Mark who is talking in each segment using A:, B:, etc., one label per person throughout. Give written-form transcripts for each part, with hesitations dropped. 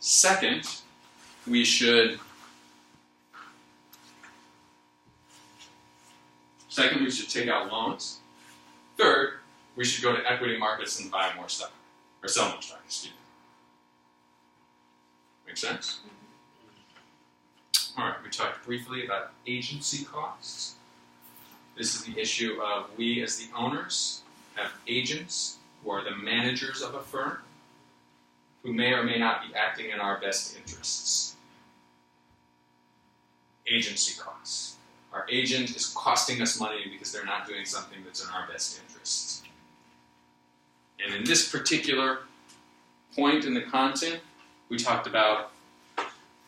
A: Second, we should take out loans. Third, we should go to equity markets and buy more stock, or sell more stock, excuse me. Make sense? All right, we talked briefly about agency costs. This is the issue of we as the owners have agents who are the managers of a firm who may or may not be acting in our best interests. Agency costs. Our agent is costing us money because they're not doing something that's in our best interests. And in this particular point in the content, we talked about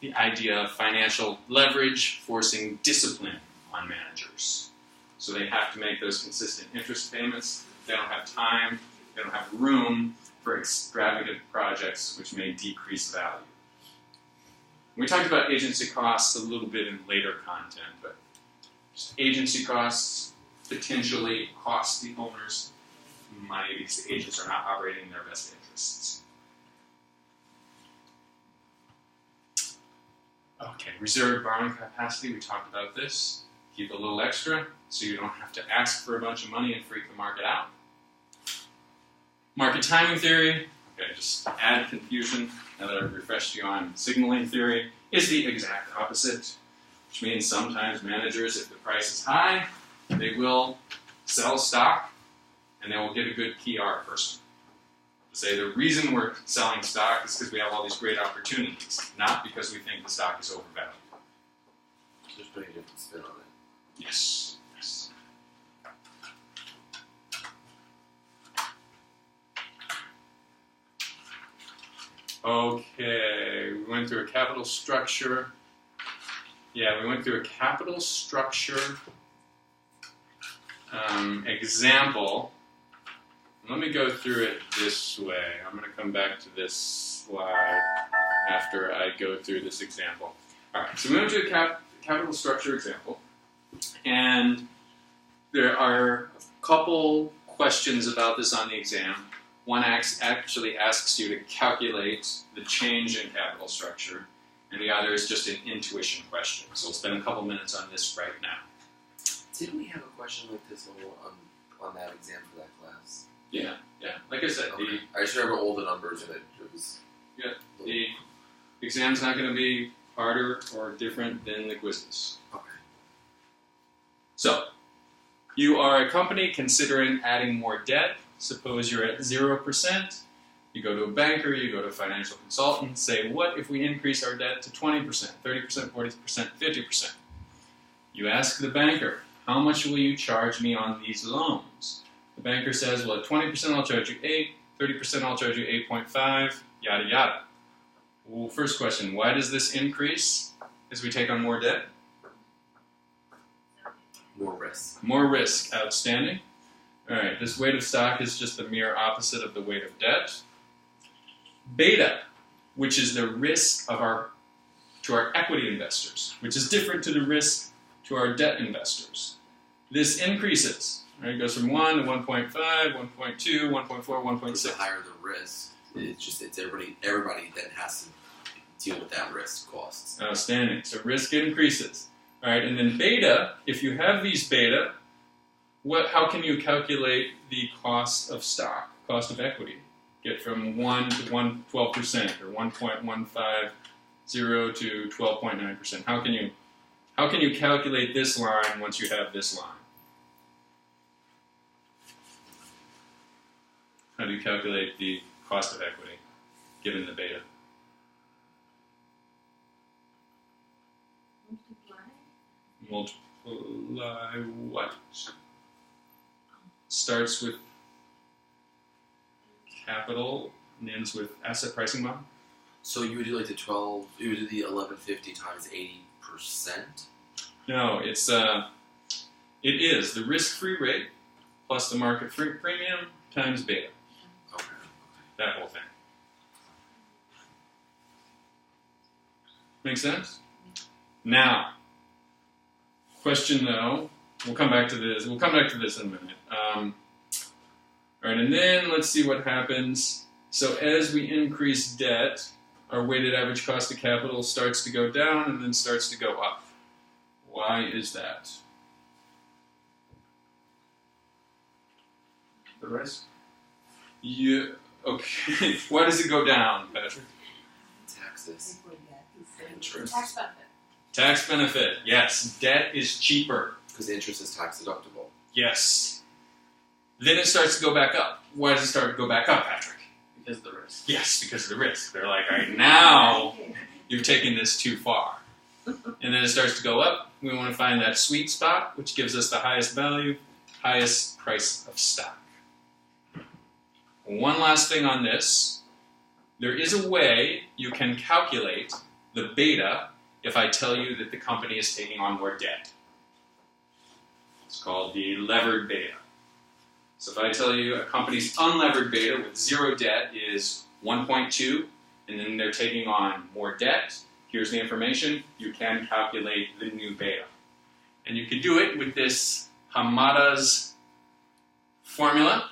A: the idea of financial leverage forcing discipline on managers. So they have to make those consistent interest payments. They don't have time, they don't have room for extravagant projects which may decrease value. We talked about agency costs a little bit in later content, but just agency costs potentially cost the owners money because the agents are not operating in their best interests. Okay, reserve borrowing capacity, we talked about this. Keep a little extra so you don't have to ask for a bunch of money and freak the market out. Market timing theory, okay, just to add confusion, now that I've refreshed you on signaling theory, is the exact opposite, which means sometimes managers, if the price is high, they will sell stock and they will get a good PR person to say the reason we're selling stock is because we have all these great opportunities, not because we think the stock is overvalued.
B: Just putting a different spin on it.
A: Yes, yes. Okay, we went through a capital structure. Yeah, we went through a capital structure example. Let me go through it this way. I'm going to come back to this slide after I go through this example. All right, so we went to a capital structure example, and there are a couple questions about this on the exam. One actually asks you to calculate the change in capital structure, and the other is just an intuition question. So we'll spend a couple minutes on this right now.
B: Didn't we have a question like this on that exam for that class?
A: Yeah. Like I said,
B: Okay. I just remember all the numbers in it. It was
A: the exam's not going to be harder or different than the quizzes.
B: Okay.
A: So, you are a company considering adding more debt. Suppose you're at 0%. You go to a banker, you go to a financial consultant, say, what if we increase our debt to 20%, 30%, 40%, 50%? You ask the banker, how much will you charge me on these loans? The banker says, well, at 20% I'll charge you 8, 30% I'll charge you 8.5, yada yada. Well, first question, why does this increase as we take on more debt?
B: More risk.
A: More risk, outstanding. All right, this weight of stock is just the mere opposite of the weight of debt. Beta, which is the risk of to our equity investors, which is different to the risk to our debt investors. This increases. Right, it goes from 1 to 1.5, 1.2, 1.4, 1.6.
B: The higher the risk, it's everybody that has to deal with that risk costs.
A: Outstanding. So risk increases. All right, and then beta, if you have these beta, how can you calculate the cost of stock, cost of equity? Get from 1 to 12% or 1.150 to 12.9%. How can you calculate this line once you have this line? How do you calculate the cost of equity given the beta? Multiply what? Starts with capital and ends with asset pricing model?
B: So you would do like the 12, you would do the 1150 times 80%?
A: No, it is the risk-free rate plus the market-free premium times beta.
B: Okay.
A: That whole thing. Make sense? Now, question though, we'll come back to this. We'll come back to this in a minute. All right, and then let's see what happens. So as we increase debt, our weighted average cost of capital starts to go down and then starts to go up. Why is that? The rest? Yeah, okay. Why does it go down, Patrick?
B: Taxes. Interest.
C: Tax benefit.
A: Tax benefit, yes. Debt is cheaper.
B: Because interest is tax deductible.
A: Yes. Then it starts to go back up. Why does it start to go back up, Patrick?
D: Because of the risk.
A: Yes, because of the risk. They're like, all right, now you're taking this too far. And then it starts to go up. We want to find that sweet spot, which gives us the highest value, highest price of stock. One last thing on this. There is a way you can calculate the beta if I tell you that the company is taking on more debt. It's called the levered beta. So if I tell you a company's unlevered beta with zero debt is 1.2, and then they're taking on more debt, here's the information, you can calculate the new beta. And you can do it with this Hamada's formula.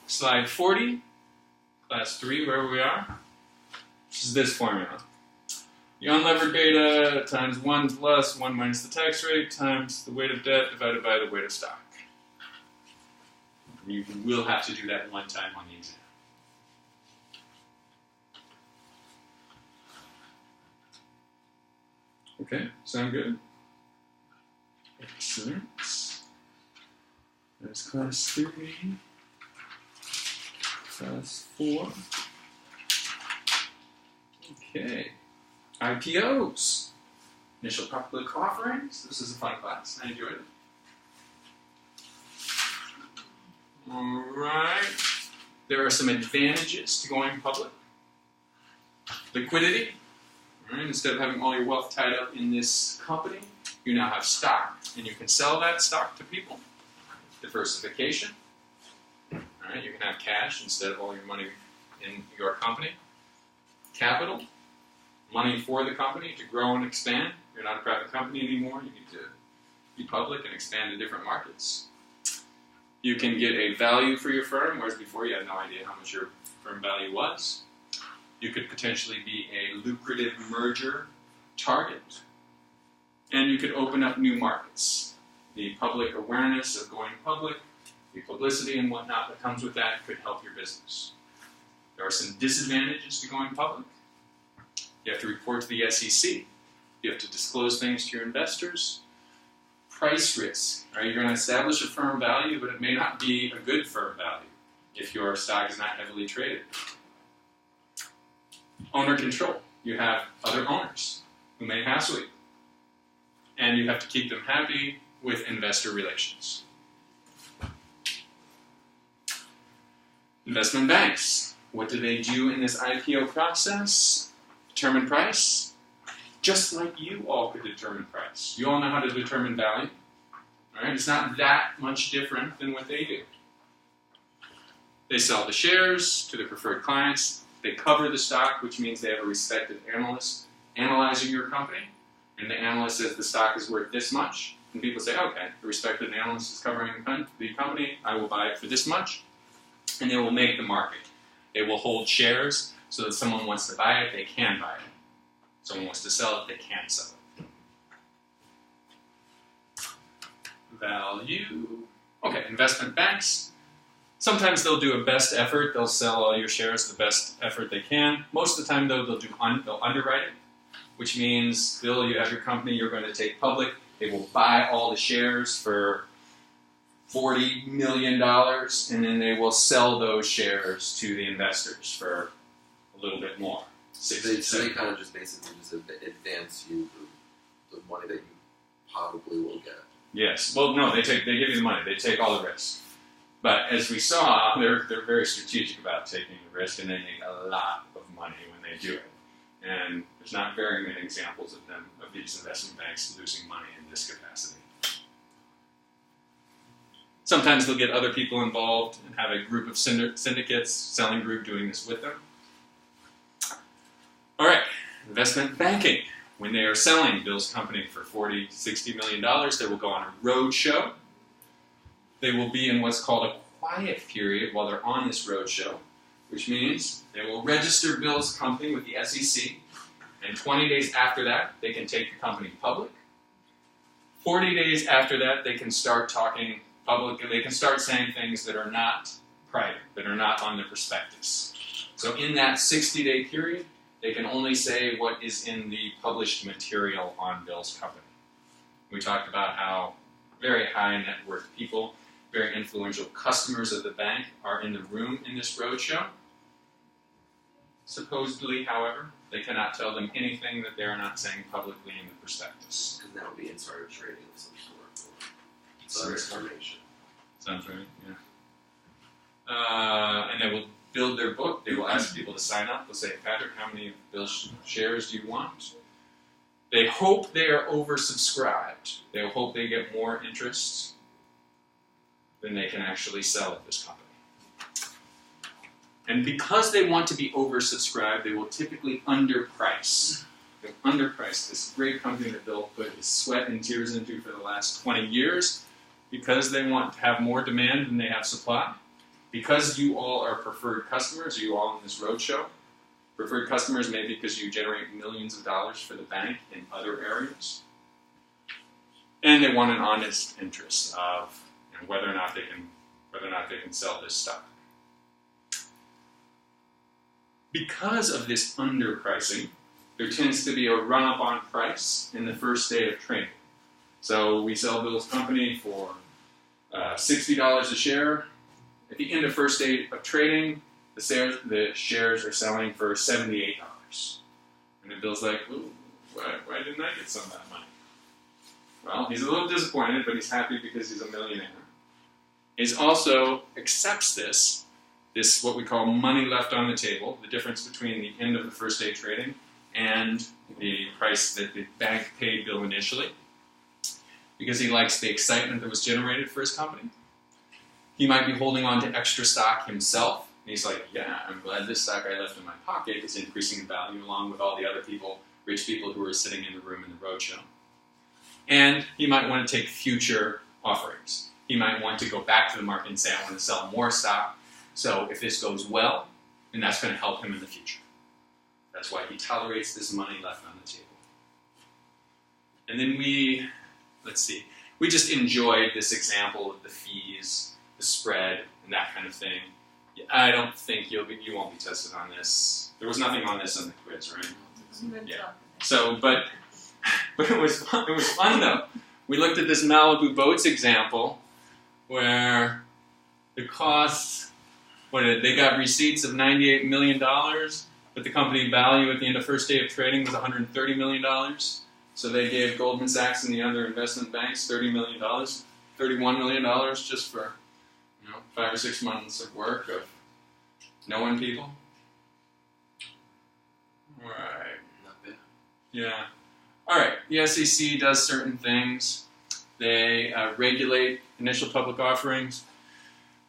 A: Slide 40, class 3, wherever we are, which is this formula. The unlevered beta times 1 plus 1 minus the tax rate times the weight of debt divided by the weight of stock. You will have to do that one time on the exam. Okay, sound good? Excellent. There's class 3. Class 4. Okay. IPOs. Initial public offerings. This is a fun class. I enjoyed it. Alright. There are some advantages to going public. Liquidity. Right? Instead of having all your wealth tied up in this company, you now have stock, and you can sell that stock to people. Diversification. Alright, you can have cash instead of all your money in your company. Capital. Money for the company to grow and expand. You're not a private company anymore. You need to be public and expand in different markets. You can get a value for your firm, whereas before you had no idea how much your firm value was. You could potentially be a lucrative merger target. And you could open up new markets. The public awareness of going public, the publicity and whatnot that comes with that could help your business. There are some disadvantages to going public. You have to report to the SEC. You have to disclose things to your investors. Price risk. Right? You're going to establish a firm value, but it may not be a good firm value if your stock is not heavily traded. Owner control. You have other owners who may hassle you. And you have to keep them happy with investor relations. Investment banks. What do they do in this IPO process? Determine price. Just like you all could determine price. You all know how to determine value. All right? It's not that much different than what they do. They sell the shares to their preferred clients. They cover the stock, which means they have a respected analyst analyzing your company. And the analyst says the stock is worth this much. And people say, okay, the respected analyst is covering the company. I will buy it for this much. And they will make the market. They will hold shares so that someone wants to buy it, they can buy it. Someone wants to sell it, they can sell it. Value. Okay, investment banks. Sometimes they'll do a best effort. They'll sell all your shares the best effort they can. Most of the time, though, they'll underwrite it, which means, Bill, you have your company you're going to take public. They will buy all the shares for $40 million, and then they will sell those shares to the investors for a little bit more.
B: So they kind of just basically just advance you the money that you probably will get.
A: Yes. Well, no, they give you the money. They take all the risk. But as we saw, they're very strategic about taking the risk, and they make a lot of money when they do it. And there's not very many examples of these investment banks losing money in this capacity. Sometimes they'll get other people involved and have a group of syndicates, selling group, doing this with them. All right, investment banking. When they are selling Bill's company for $40, $60 million, they will go on a road show. They will be in what's called a quiet period while they're on this road show. which means they will register Bill's company with the SEC, and 20 days after that, they can take the company public. 40 days after that, they can start talking public, they can start saying things that are not private, that are not on the prospectus. So in that 60-day period, they can only say what is in the published material on Bill's company. We talked about how very high net worth people, very influential customers of the bank are in the room in this roadshow. Supposedly, however, they cannot tell them anything that they are not saying publicly in the prospectus.
B: Because that would be insider trading of some sort. Or information.
A: Sounds right, yeah. And they will build their book. They will ask people to sign up. They'll say, Patrick, how many of Bill's shares do you want? They hope they are oversubscribed. They hope they get more interest than they can actually sell at this company. And because they want to be oversubscribed, they will typically underprice. They'll underprice this great company that Bill put his sweat and tears into for the last 20 years because they want to have more demand than they have supply. Because you all are preferred customers, you all in this roadshow, preferred customers maybe because you generate millions of dollars for the bank in other areas. And they want an honest interest of whether or not they can sell this stock. Because of this underpricing, there tends to be a run-up on price in the first day of trading. So we sell Bill's company for $60 a share. At the end of first day of trading, the shares are selling for $78. And then Bill's like, ooh, why didn't I get some of that money? Well, he's a little disappointed, but he's happy because he's a millionaire. He also accepts this what we call money left on the table, the difference between the end of the first day trading and the price that the bank paid Bill initially, because he likes the excitement that was generated for his company. He might be holding on to extra stock himself, and he's like, yeah, I'm glad this stock I left in my pocket is increasing in value along with all the other people, rich people who are sitting in the room in the roadshow. And he might want to take future offerings. He might want to go back to the market and say, I want to sell more stock. So if this goes well, then that's going to help him in the future. That's why he tolerates this money left on the table. And then we just enjoyed this example of the fees, the spread, and that kind of thing. I don't think you won't be tested on this. There was nothing on this in the quiz, right? Yeah. So, but it was fun. It was fun though. We looked at this Malibu Boats example where the costs. They got receipts of $98 million, but the company value at the end of first day of trading was $130 million. So they gave Goldman Sachs and the other investment banks $30 million, $31 million just for 5 or 6 months of work of knowing people. All right.
B: Not bad.
A: Yeah. All right. The SEC does certain things. They regulate initial public offerings.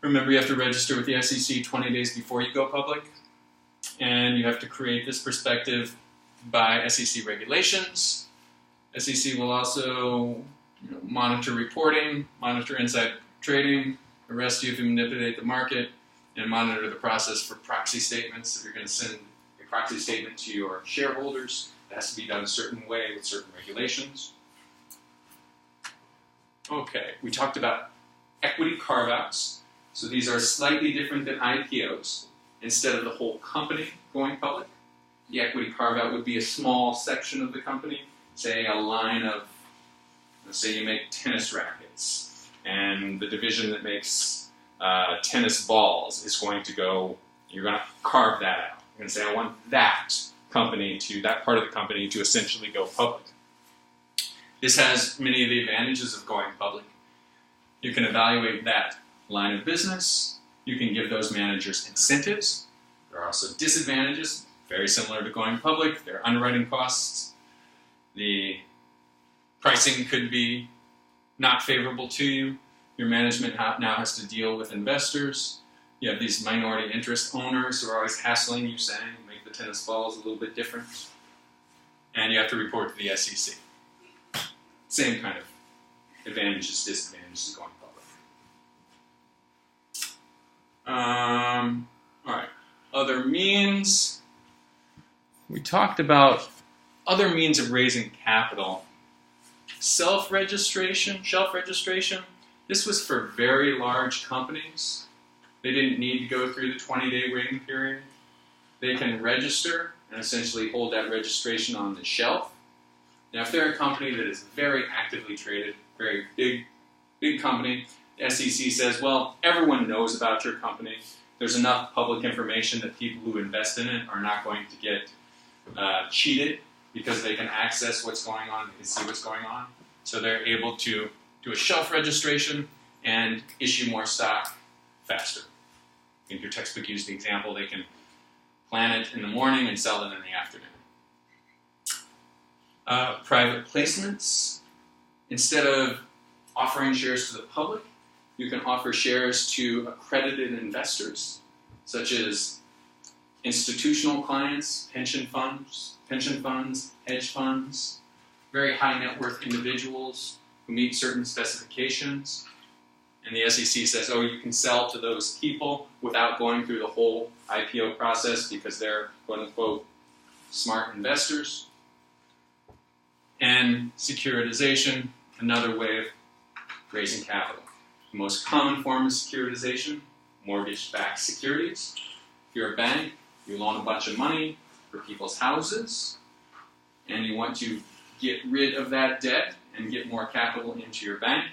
A: Remember, you have to register with the SEC 20 days before you go public, and you have to create this perspective by SEC regulations. SEC will also monitor reporting, monitor inside trading, arrest you if you manipulate the market, and monitor the process for proxy statements. If you're going to send a proxy statement to your shareholders, it has to be done a certain way with certain regulations. Okay, we talked about equity carve-outs. So these are slightly different than IPOs. Instead of the whole company going public, the equity carve-out would be a small section of the company, say a line of, let's say you make tennis rackets, and the division that makes tennis balls is going to go, you're going to carve that out. You're going to say, I want that part of the company to essentially go public. This has many of the advantages of going public. You can evaluate that line of business. You can give those managers incentives. There are also disadvantages, very similar to going public. There are underwriting costs. The pricing could be not favorable to you. Your management now has to deal with investors. You have these minority interest owners who are always hassling you, saying, make the tennis balls a little bit different. And you have to report to the SEC. Same kind of advantages, disadvantages going public. All right. Other means. We talked about other means of raising capital. Shelf registration. This was for very large companies. They didn't need to go through the 20-day waiting period. They can register and essentially hold that registration on the shelf. Now, if they're a company that is very actively traded, very big company, the SEC says, well, everyone knows about your company. There's enough public information that people who invest in it are not going to get cheated because they can access what's going on, they can see what's going on. So they're able to do a shelf registration and issue more stock faster. I think your textbook used the example, they can plan it in the morning and sell it in the afternoon. Private placements. Instead of offering shares to the public, you can offer shares to accredited investors, such as institutional clients, pension funds, hedge funds, very high net worth individuals who meet certain specifications. And the SEC says, oh, you can sell to those people without going through the whole IPO process because they're, quote unquote, smart investors. And securitization, another way of raising capital. The most common form of securitization, mortgage-backed securities. If you're a bank, you loan a bunch of money for people's houses, and you want to get rid of that debt and get more capital into your bank.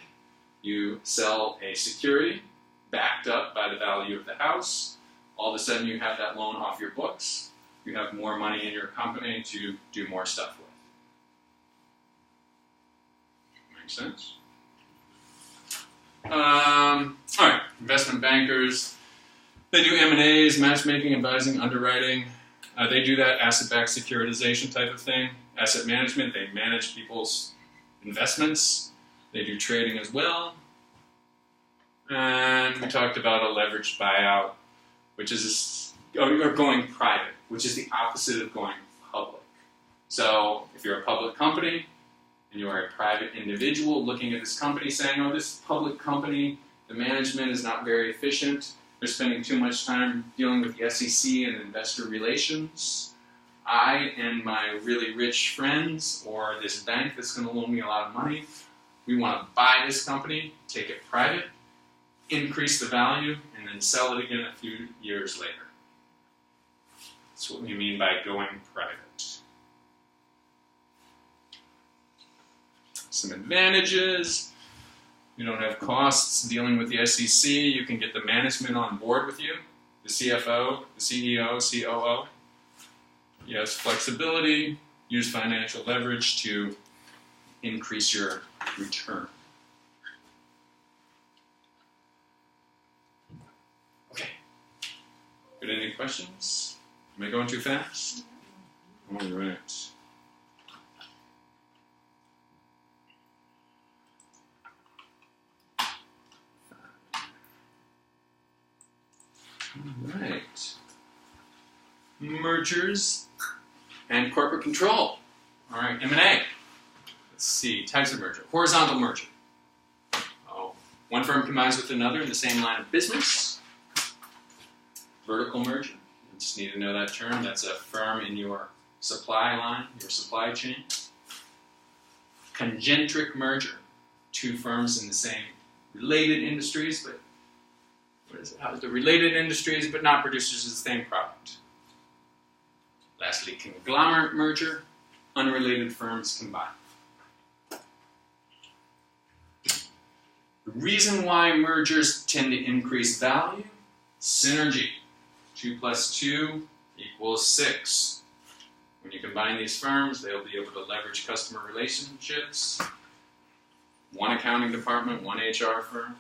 A: You sell a security backed up by the value of the house. All of a sudden you have that loan off your books. You have more money in your company to do more stuff with. Makes sense? All right, investment bankers. They do M&As, matchmaking, advising, underwriting. They do that asset-backed securitization type of thing. Asset management, they manage people's investments. They do trading as well. And we talked about a leveraged buyout, which is or going private, which is the opposite of going public. So if you're a public company and you are a private individual looking at this company saying, oh, this public company, the management is not very efficient. They're spending too much time dealing with the SEC and investor relations. I and my really rich friends or this bank that's going to loan me a lot of money, we want to buy this company, take it private, increase the value, and then sell it again a few years later. That's what we mean by going private. Some advantages. You don't have costs dealing with the SEC. You can get the management on board with you, the CFO, the CEO, COO. Yes, flexibility. Use financial leverage to increase your return. Okay. Got any questions? Am I going too fast? All right. All right. Mergers and corporate control. All right, M&A. Let's see, types of merger. Horizontal merger. Oh, one firm combines with another in the same line of business. Vertical merger. You just need to know that term. That's a firm in your supply line, your supply chain. Congeneric merger. Two firms in the same related industries, but the related industries, but not producers of the same product. Lastly, conglomerate merger, unrelated firms combined. The reason why mergers tend to increase value, synergy. 2 + 2 = 6. When you combine these firms, they'll be able to leverage customer relationships. One accounting department, one HR firm.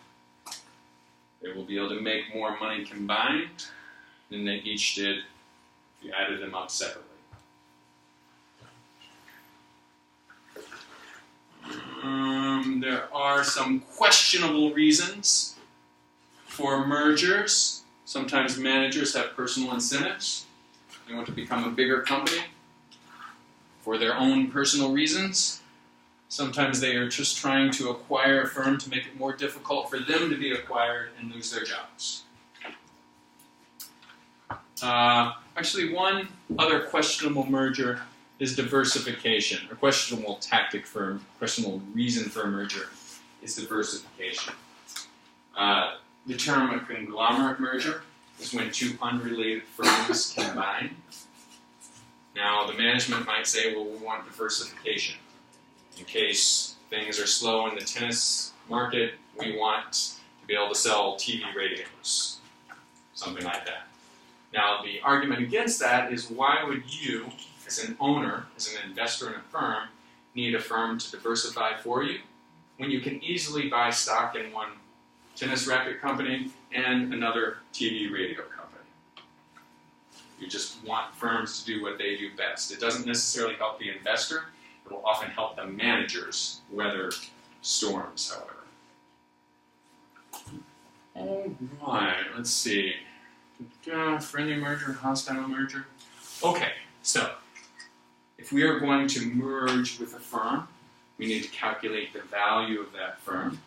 A: They will be able to make more money combined than they each did if you added them up separately. There are some questionable reasons for mergers. Sometimes managers have personal incentives. They want to become a bigger company for their own personal reasons. Sometimes they are just trying to acquire a firm to make it more difficult for them to be acquired and lose their jobs. Actually, one other questionable merger is diversification, or questionable questionable reason for a merger is diversification. The term a conglomerate merger is when two unrelated firms combine. Now, the management might say, well, we want diversification. In case things are slow in the tennis market, we want to be able to sell TV radios, something like that. Now, the argument against that is why would you, as an owner, as an investor in a firm, need a firm to diversify for you when you can easily buy stock in one tennis racket company and another TV radio company? You just want firms to do what they do best. It doesn't necessarily help the investor. It will often help the managers weather storms, however. All right, let's see. Friendly merger, hostile merger. Okay, so if we are going to merge with a firm, we need to calculate the value of that firm.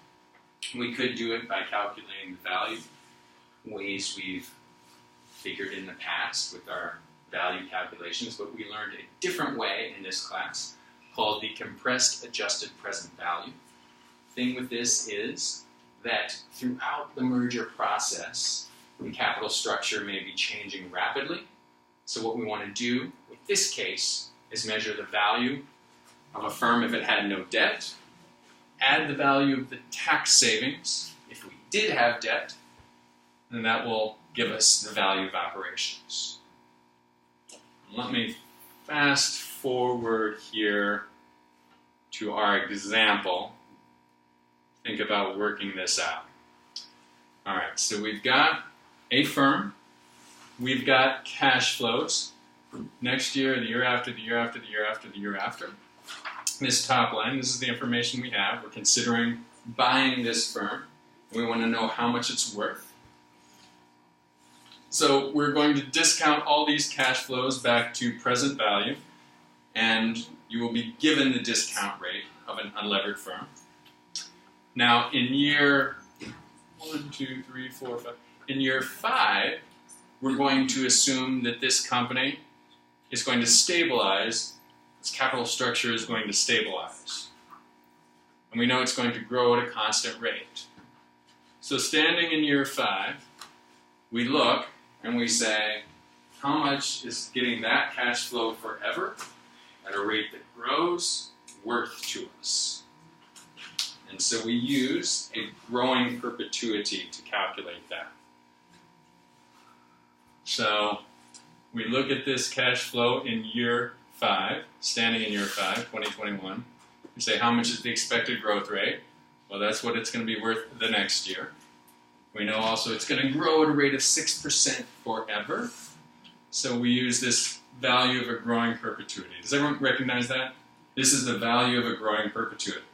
A: We could do it by calculating the value, ways we've figured in the past with our value calculations, but we learned a different way in this class called the compressed adjusted present value. The thing with this is that throughout the merger process, the capital structure may be changing rapidly. So what we want to do with this case is measure the value of a firm if it had no debt, add the value of the tax savings if we did have debt, and that will give us the value of operations. Let me fast forward here to our example. Think about working this out. All right, so we've got a firm. We've got cash flows. Next year, the year after, the year after, the year after, the year after. This top line, this is the information we have. We're considering buying this firm. We want to know how much it's worth. So we're going to discount all these cash flows back to present value, and you will be given the discount rate of an unlevered firm. Now, in year 1, 2, 3, 4, 5, in year 5, we're going to assume that this company is going to stabilize, its capital structure is going to stabilize. And we know it's going to grow at a constant rate. So standing in year 5, we look and we say, how much is getting that cash flow forever at a rate that grows worth to us? And so we use a growing perpetuity to calculate that. So we look at this cash flow in year 5, standing in year 5, 2021. We say, how much is the expected growth rate? Well, that's what it's going to be worth the next year. We know also it's going to grow at a rate of 6% forever. So we use this value of a growing perpetuity. Does everyone recognize that? This is the value of a growing perpetuity.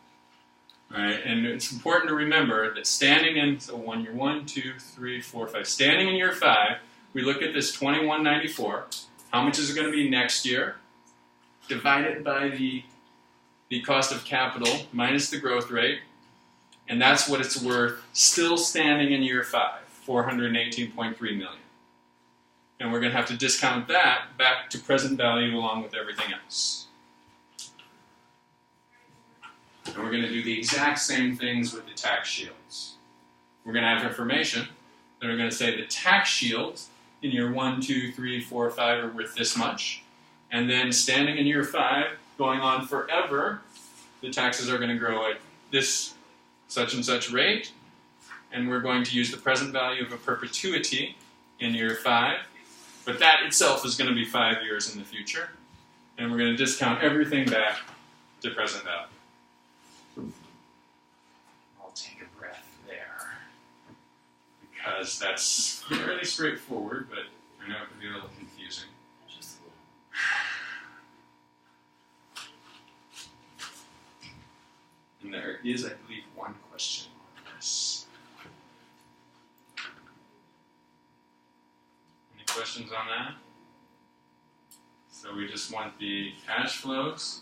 A: All right, and it's important to remember that standing in, so year 1, 2, 3, 4, 5, standing in year 5, we look at this 2194. How much is it going to be next year? Divide it by the cost of capital minus the growth rate, and that's what it's worth still standing in year 5, $418.3 million. And we're going to have to discount that back to present value along with everything else. And we're going to do the exact same things with the tax shields. We're going to have information that are going to say the tax shields in year 1, 2, 3, 4, 5 are worth this much. And then standing in year 5, going on forever, the taxes are going to grow at this such and such rate. And we're going to use the present value of a perpetuity in year 5. But that itself is going to be 5 years in the future. And we're going to discount everything back to present value. I'll take a breath there. Because that's fairly straightforward, but I know it can be a little confusing.
B: Just a little.
A: And there is, I believe, one question on this. Any questions on that? So we just want the cash flows,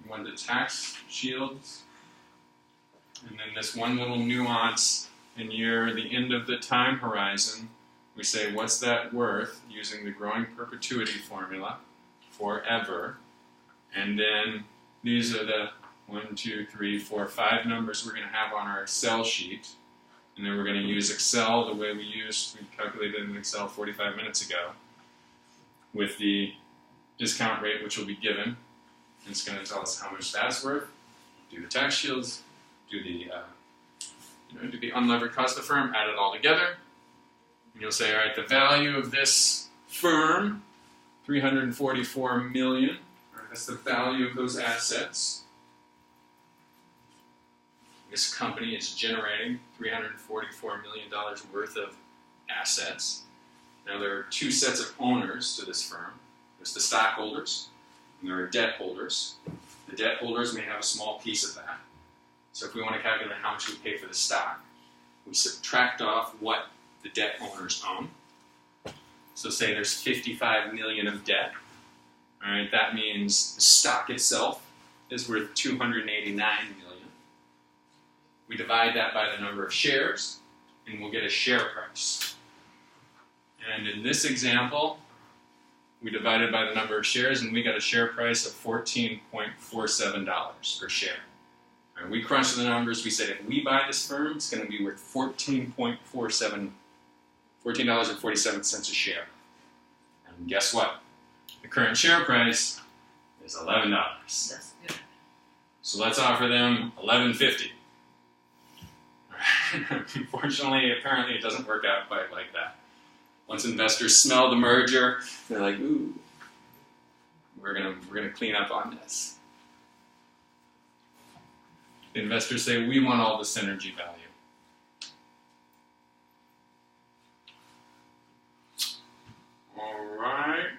A: we want the tax shields, and then this one little nuance in the end of the time horizon, we say, what's that worth using the growing perpetuity formula forever? And then these are the 1, 2, 3, 4, 5 numbers we're going to have on our Excel sheet. And then we're going to use Excel the way we calculated in Excel 45 minutes ago with the discount rate which will be given. And it's going to tell us how much that's worth. Do the tax shields, do the unlevered cost of the firm, add it all together. And you'll say, all right, the value of this firm, $344 million. All right, that's the value of those assets. This company is generating $344 million worth of assets. Now there are two sets of owners to this firm. There's the stockholders, and there are debt holders. The debt holders may have a small piece of that. So if we want to calculate how much we pay for the stock, we subtract off what the debt owners own. So say there's $55 million of debt. All right, that means the stock itself is worth $289 million. We divide that by the number of shares, and we'll get a share price. And in this example, we divided by the number of shares, and we got a share price of $14.47 per share. And we crunched the numbers. We said if we buy this firm, it's going to be worth $14.47 a share. And guess what? The current share price is $11.
C: That's good.
A: So let's offer them $11.50. Unfortunately, apparently it doesn't work out quite like that. Once investors smell the merger, they're like, ooh, we're gonna clean up on this. The investors say, we want all the synergy value. All right.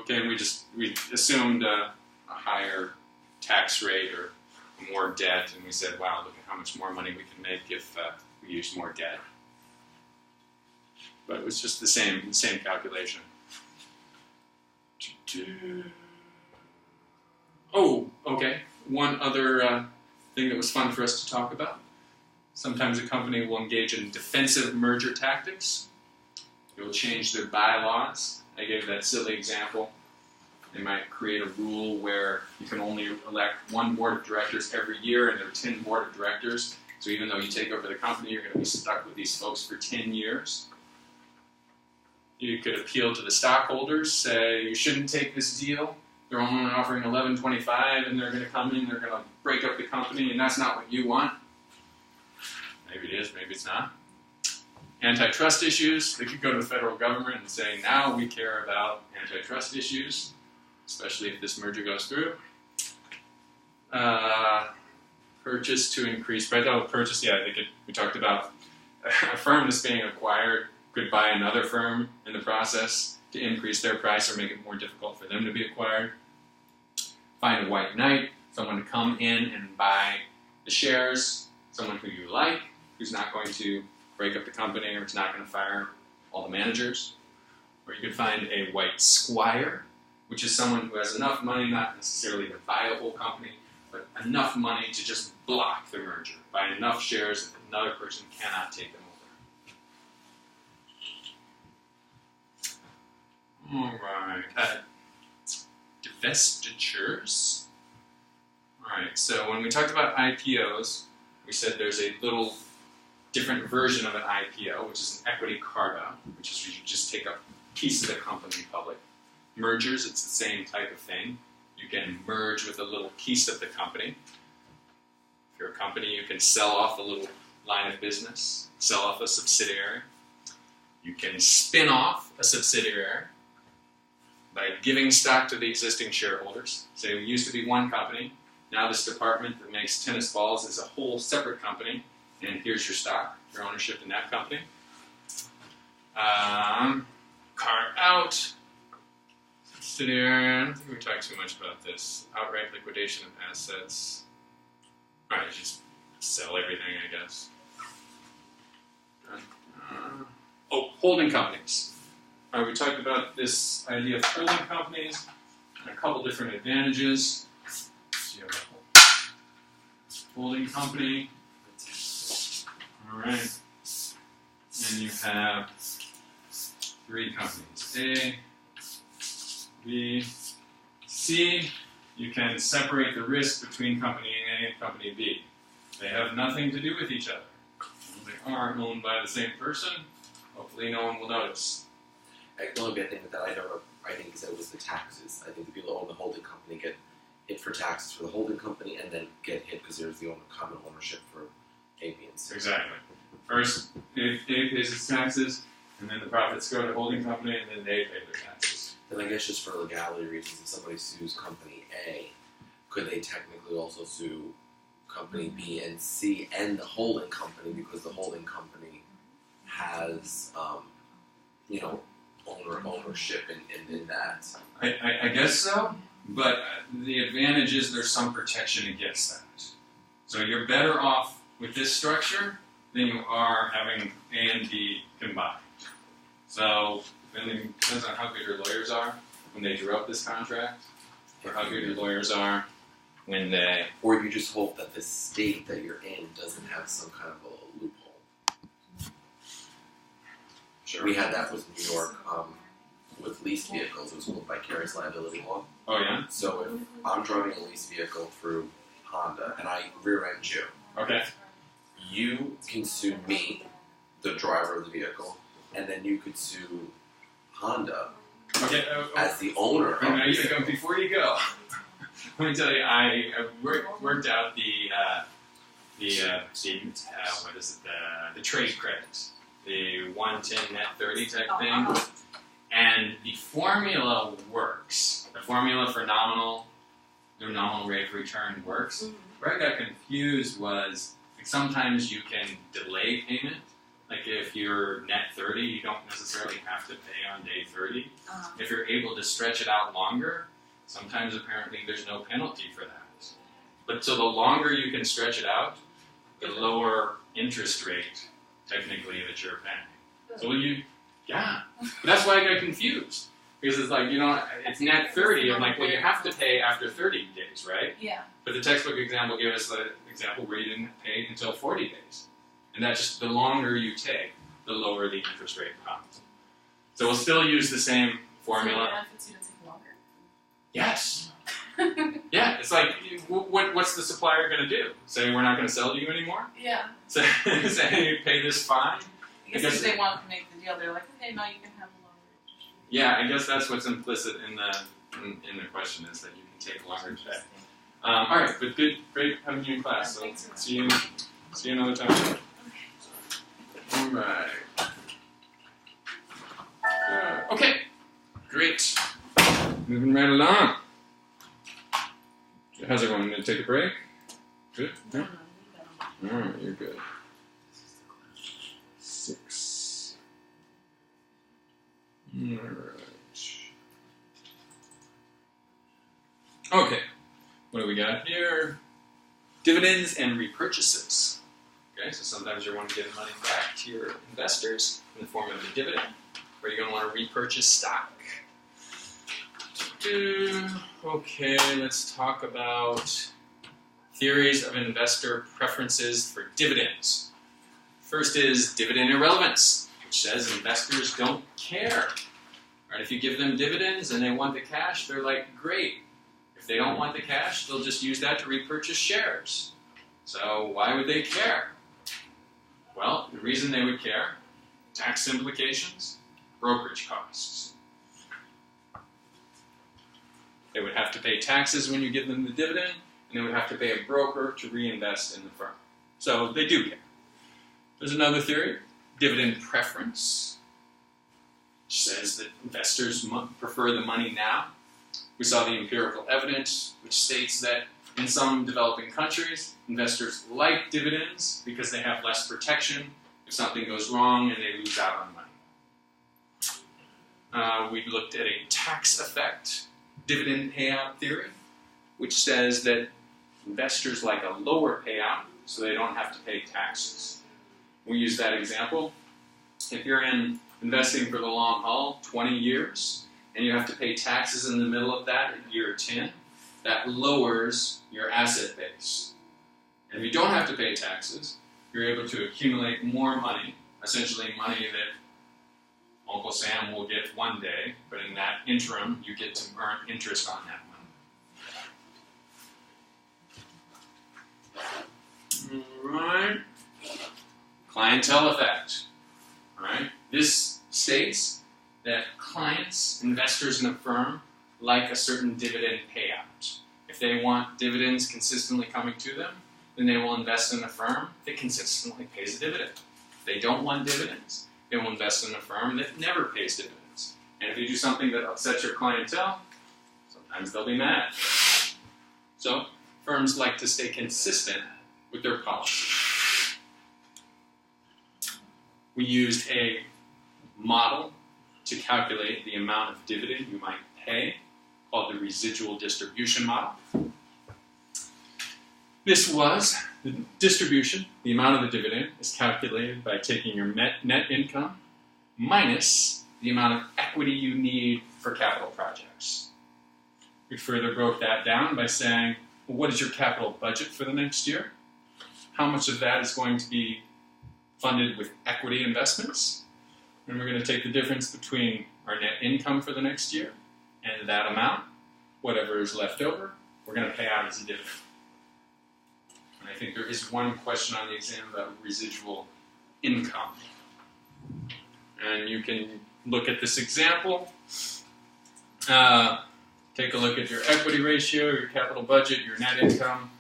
A: Okay, we assumed a higher tax rate or more debt, and we said, wow, look at how much more money we can make if we use more debt. But it was just the same calculation. Oh, okay. One other thing that was fun for us to talk about. Sometimes a company will engage in defensive merger tactics. They will change their bylaws. I gave that silly example. They might create a rule where you can only elect one board of directors every year, and there are 10 board of directors. So even though you take over the company, you're going to be stuck with these folks for 10 years. You could appeal to the stockholders, say you shouldn't take this deal. They're only offering $11.25, and they're going to come in, they're going to break up the company, and that's not what you want. Maybe it is, maybe it's not. Antitrust issues, they could go to the federal government and say, now we care about antitrust issues, especially if this merger goes through. Purchase to increase price. Oh, purchase, yeah, we talked about a firm that's being acquired could buy another firm in the process to increase their price or make it more difficult for them to be acquired. Find a white knight, someone to come in and buy the shares, someone who you like, who's not going to break up the company or is not going to fire all the managers. Or you could find a white squire, which is someone who has enough money, not necessarily to buy the whole company, but enough money to just block the merger, buy enough shares that another person cannot take them over. All right, divestitures. All right, so when we talked about IPOs, we said there's a little different version of an IPO, which is an equity carve-out, which is where you just take a piece of the company public. Mergers, it's the same type of thing. You can merge with a little piece of the company. If you're a company, you can sell off a little line of business, sell off a subsidiary. You can spin off a subsidiary by giving stock to the existing shareholders. Say we used to be one company, now this department that makes tennis balls is a whole separate company, and here's your stock, your ownership in that company. Carve out, subsidiary, I don't think we talked too much about this. Outright liquidation of assets. Alright, just sell everything, I guess. Holding companies. We talked about this idea of holding companies and a couple different advantages. So you have a holding company. All right. and you have three companies, A, B, C. You can separate the risk between company A and company B. They have nothing to do with each other. They are owned by the same person. Hopefully no one will notice.
B: The only bad thing with that I think is that it was the taxes. I think the people who own the holding company get hit for taxes for the holding company and then get hit because there's the common ownership for A, B, and C.
A: Exactly. First, A pays its taxes, and then the profits go to the holding company, and then they pay their taxes.
B: Then I guess just for legality reasons, if somebody sues company A, could they technically also sue company B and C and the holding company because the holding company has, ownership in that?
A: I guess so, but the advantage is there's some protection against that. So you're better off with this structure than you are having A and B combined. So it depends on how good your lawyers are when they drew up this contract, or how good your lawyers are when they...
B: Or you just hope that the state that you're in doesn't have some kind of a loophole.
A: Sure.
B: We had that with New York with leased vehicles. It was called vicarious liability law.
A: Oh yeah?
B: So if I'm driving a leased vehicle through Honda and I rear-end you,
A: Okay.
B: you can sue me, the driver of the vehicle, and then you could sue Honda
A: Okay.
B: as the owner of the vehicle.
A: Before you go, let me tell you, I worked out the trade credits, the 110 net 30 type thing, and the formula works. The formula for the nominal rate of return works. Where I got confused was sometimes you can delay payment. Like if you're net 30, you don't necessarily have to pay on day 30. If you're able to stretch it out longer, sometimes apparently there's no penalty for that. But so the longer you can stretch it out, the lower interest rate technically that you're paying. So but that's why I got confused. Because it's like, it's net 30. I'm like, well, you have to pay after 30 days, right?
C: Yeah.
A: But the textbook example gave us the example where you didn't pay until 40 days. And that's just the longer you take, the lower the interest rate becomes. So we'll still use the same formula.
C: So it benefits you to take longer?
A: Yes. Yeah, it's like, what's the supplier going to do? Say we're not going to sell to you anymore?
C: Yeah.
A: Say you pay this fine?
C: I guess if they want to make the deal, they're like, okay, now you can have a longer.
A: Yeah, I guess that's what's implicit in the question is that you can take longer to pay. All right, but great having you in class. So see you another time. All right. Okay, great. Moving right along. How's everyone? Going to take a break? Good? Yeah? All right, you're good. 6. All right. Okay, what do we got here? Dividends and repurchases. Okay, so sometimes you're going to give money back to your investors in the form of a dividend, or you're going to want to repurchase stock. Okay, let's talk about theories of investor preferences for dividends. First is dividend irrelevance, which says investors don't care. Right, if you give them dividends and they want the cash, they're like, great. If they don't want the cash, they'll just use that to repurchase shares. So why would they care? Well, the reason they would care, tax implications, brokerage costs. They would have to pay taxes when you give them the dividend, and they would have to pay a broker to reinvest in the firm. So they do care. There's another theory, dividend preference, which says that investors prefer the money now. We saw the empirical evidence, which states that in some developing countries, investors like dividends because they have less protection if something goes wrong and they lose out on money. We looked at a tax effect dividend payout theory, which says that investors like a lower payout so they don't have to pay taxes. We use that example. If you're investing for the long haul, 20 years, and you have to pay taxes in the middle of that at year 10, that lowers your asset base. And if you don't have to pay taxes, you're able to accumulate more money essentially money that Uncle Sam will get one day, but in that interim, you get to earn interest on that money. Alright. Clientele effect. Alright. This states that clients, investors in a firm, like a certain dividend payout. If they want dividends consistently coming to them, then they will invest in a firm that consistently pays a dividend. If they don't want dividends, they will invest in a firm that never pays dividends. And if you do something that upsets your clientele, sometimes they'll be mad. So, firms like to stay consistent with their policy. We used a model to calculate the amount of dividend you might pay, called the residual distribution model. This was the distribution, the amount of the dividend, is calculated by taking your net income minus the amount of equity you need for capital projects. We further broke that down by saying, well, what is your capital budget for the next year? How much of that is going to be funded with equity investments? And we're going to take the difference between our net income for the next year and that amount, whatever is left over, we're going to pay out as a dividend. And I think there is one question on the exam about residual income. And you can look at this example, take a look at your equity ratio, your capital budget, your net income.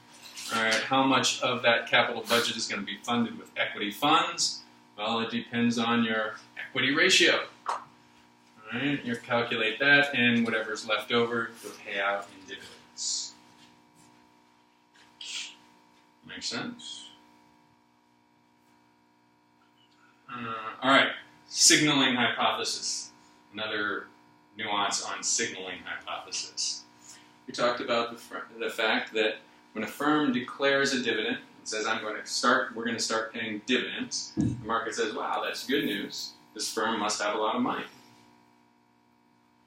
A: All right, how much of that capital budget is going to be funded with equity funds? Well, it depends on your equity ratio. All right, you calculate that, and whatever's left over, you'll pay out in dividends. Makes sense? All right, signaling hypothesis. Another nuance on signaling hypothesis. We talked about the fact that when a firm declares a dividend and says, we're going to start paying dividends, the market says, wow, that's good news. This firm must have a lot of money.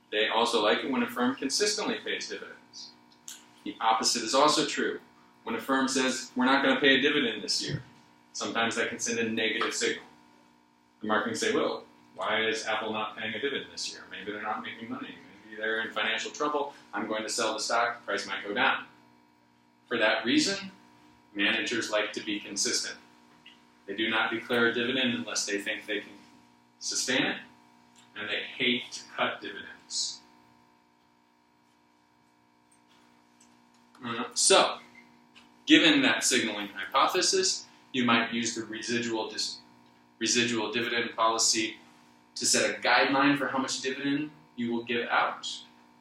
A: They also like it when a firm consistently pays dividends. The opposite is also true. When a firm says, we're not going to pay a dividend this year, sometimes that can send a negative signal. The market can say, well, why is Apple not paying a dividend this year? Maybe they're not making money. Maybe they're in financial trouble. I'm going to sell the stock. The price might go down. For that reason, managers like to be consistent. They do not declare a dividend unless they think they can sustain it, and they hate to cut dividends. So, given that signaling hypothesis, you might use the residual dividend policy to set a guideline for how much dividend you will give out,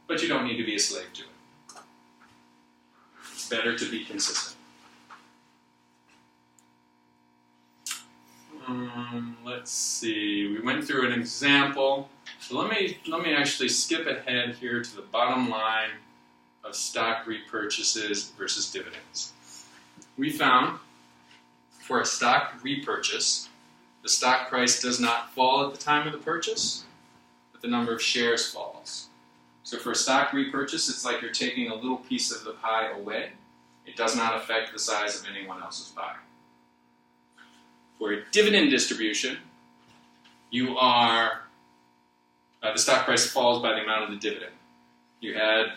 A: but you don't need to be a slave to it. It's better to be consistent. Let's see. We went through an example. So let me actually skip ahead here to the bottom line of stock repurchases versus dividends. We found for a stock repurchase, the stock price does not fall at the time of the purchase, but the number of shares falls. So for a stock repurchase, it's like you're taking a little piece of the pie away. It does not affect the size of anyone else's pie. For a dividend distribution, the stock price falls by the amount of the dividend. You had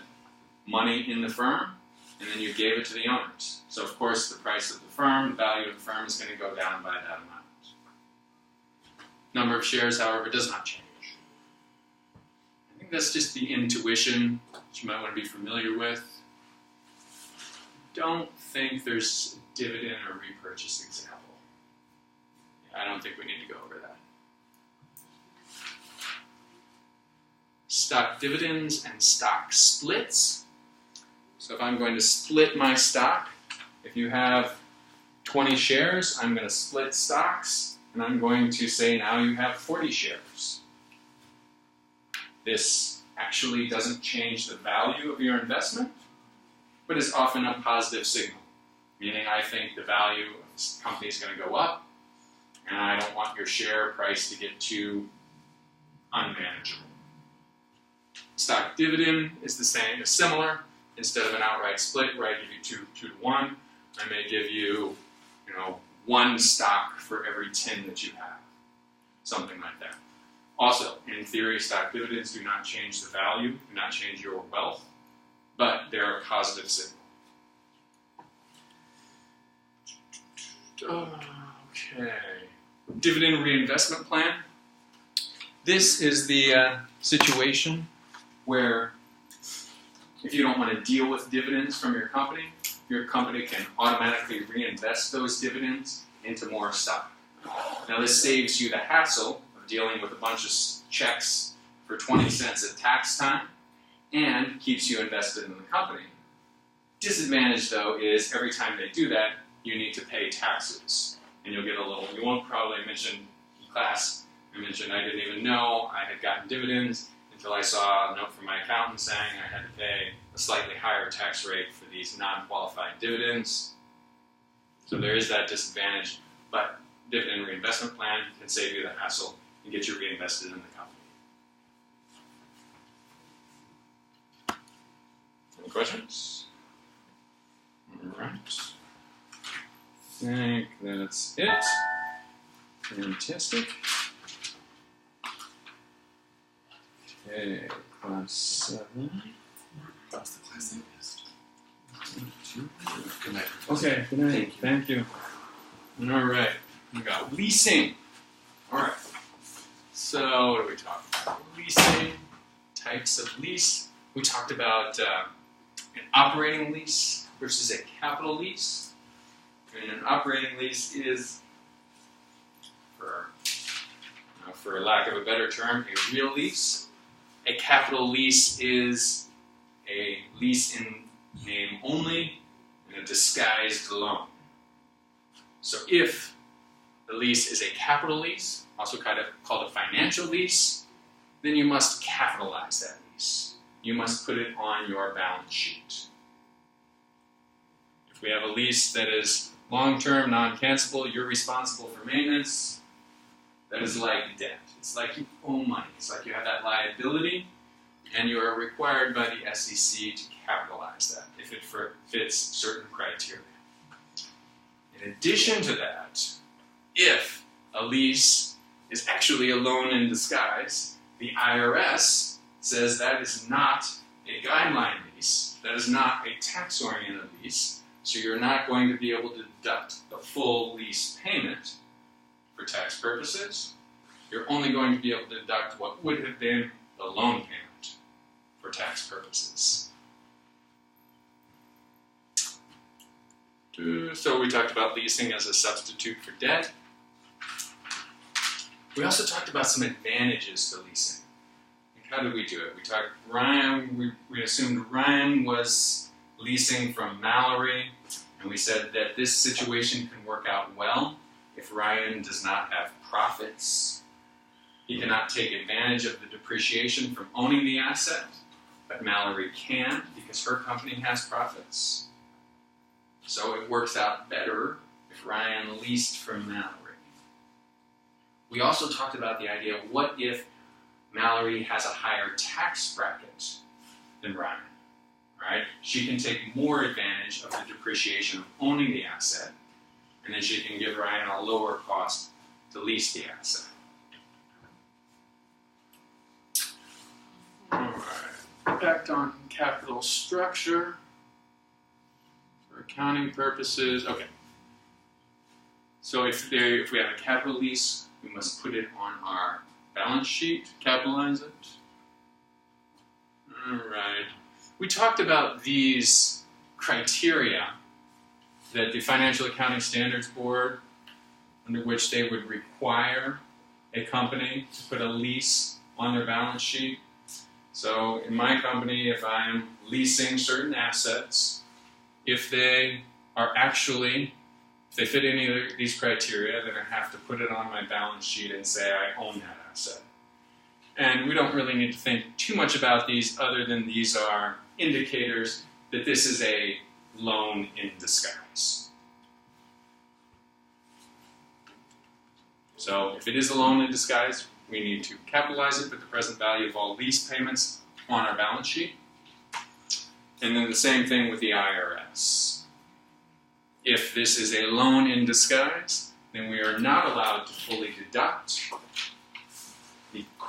A: money in the firm, and then you gave it to the owners. So of course, the price of the firm, the value of the firm is going to go down by that amount. Number of shares, however, does not change. I think that's just the intuition that you might want to be familiar with. Don't think there's a dividend or repurchase example. I don't think we need to go over that. Stock dividends and stock splits. So if I'm going to split my stock, if you have 20 shares, I'm going to split stocks, and I'm going to say now you have 40 shares. This actually doesn't change the value of your investment, but is often a positive signal, meaning I think the value of this company is going to go up, and I don't want your share price to get too unmanageable. Stock dividend is similar. Instead of an outright split where I give you 2 to 1, I may give you, 1 stock for every 10 that you have. something like that. Also, in theory, stock dividends do not change the value, do not change your wealth, but they're a positive signal. Okay. Dividend reinvestment plan. This is the situation where if you don't want to deal with dividends from your company can automatically reinvest those dividends into more stock. Now this saves you the hassle of dealing with a bunch of checks for 20 cents at tax time and keeps you invested in the company. Disadvantage though is every time they do that, you need to pay taxes. And you'll get a little, you won't probably mention in class, I mentioned I didn't even know I had gotten dividends until I saw a note from my accountant saying I had to pay a slightly higher tax rate for these non-qualified dividends. So there is that disadvantage, but dividend reinvestment plan can save you the hassle and get you reinvested in the company. Any questions? All right. I think that's it. Fantastic. Okay, class 7.
B: That's the class I missed. Good night.
A: Okay, good night. Thank you. All right, we got leasing. All right. So, what do we talk about? Leasing, types of lease. We talked about an operating lease versus a capital lease. And an operating lease is, for lack of a better term, a real lease. A capital lease is a lease in name only and a disguised loan. So if the lease is a capital lease, also kind of called a financial lease, then you must capitalize that lease. You must put it on your balance sheet. If we have a lease that is long-term, non-cancelable, you're responsible for maintenance, that is like debt. It's like you owe money. It's like you have that liability, and you are required by the SEC to capitalize that if it fits certain criteria. In addition to that, if a lease is actually a loan in disguise, the IRS says that is not a guideline lease, that is not a tax-oriented lease, so you're not going to be able to deduct the full lease payment for tax purposes. You're only going to be able to deduct what would have been the loan payment for tax purposes. So we talked about leasing as a substitute for debt. We also talked about some advantages to leasing. Like how did we do it? We talked Ryan. We assumed Ryan was leasing from Mallory, and we said that this situation can work out well if Ryan does not have profits. He cannot take advantage of the depreciation from owning the asset, but Mallory can because her company has profits. So it works out better if Ryan leased from Mallory. We also talked about the idea of what if Mallory has a higher tax bracket than Ryan, right? She can take more advantage of the depreciation of owning the asset, and then she can give Ryan a lower cost to lease the asset. All right, back on capital structure. For accounting purposes, okay. So if we have a capital lease, we must put it on our balance sheet, capitalize it. All right. We talked about these criteria that the Financial Accounting Standards Board, under which they would require a company to put a lease on their balance sheet. So in my company, if I'm leasing certain assets, if they fit any of these criteria, then I have to put it on my balance sheet and say I own that asset. And we don't really need to think too much about these other than these are indicators that this is a loan in disguise. So if it is a loan in disguise, we need to capitalize it with the present value of all lease payments on our balance sheet. And then the same thing with the IRS. If this is a loan in disguise, then we are not allowed to fully deduct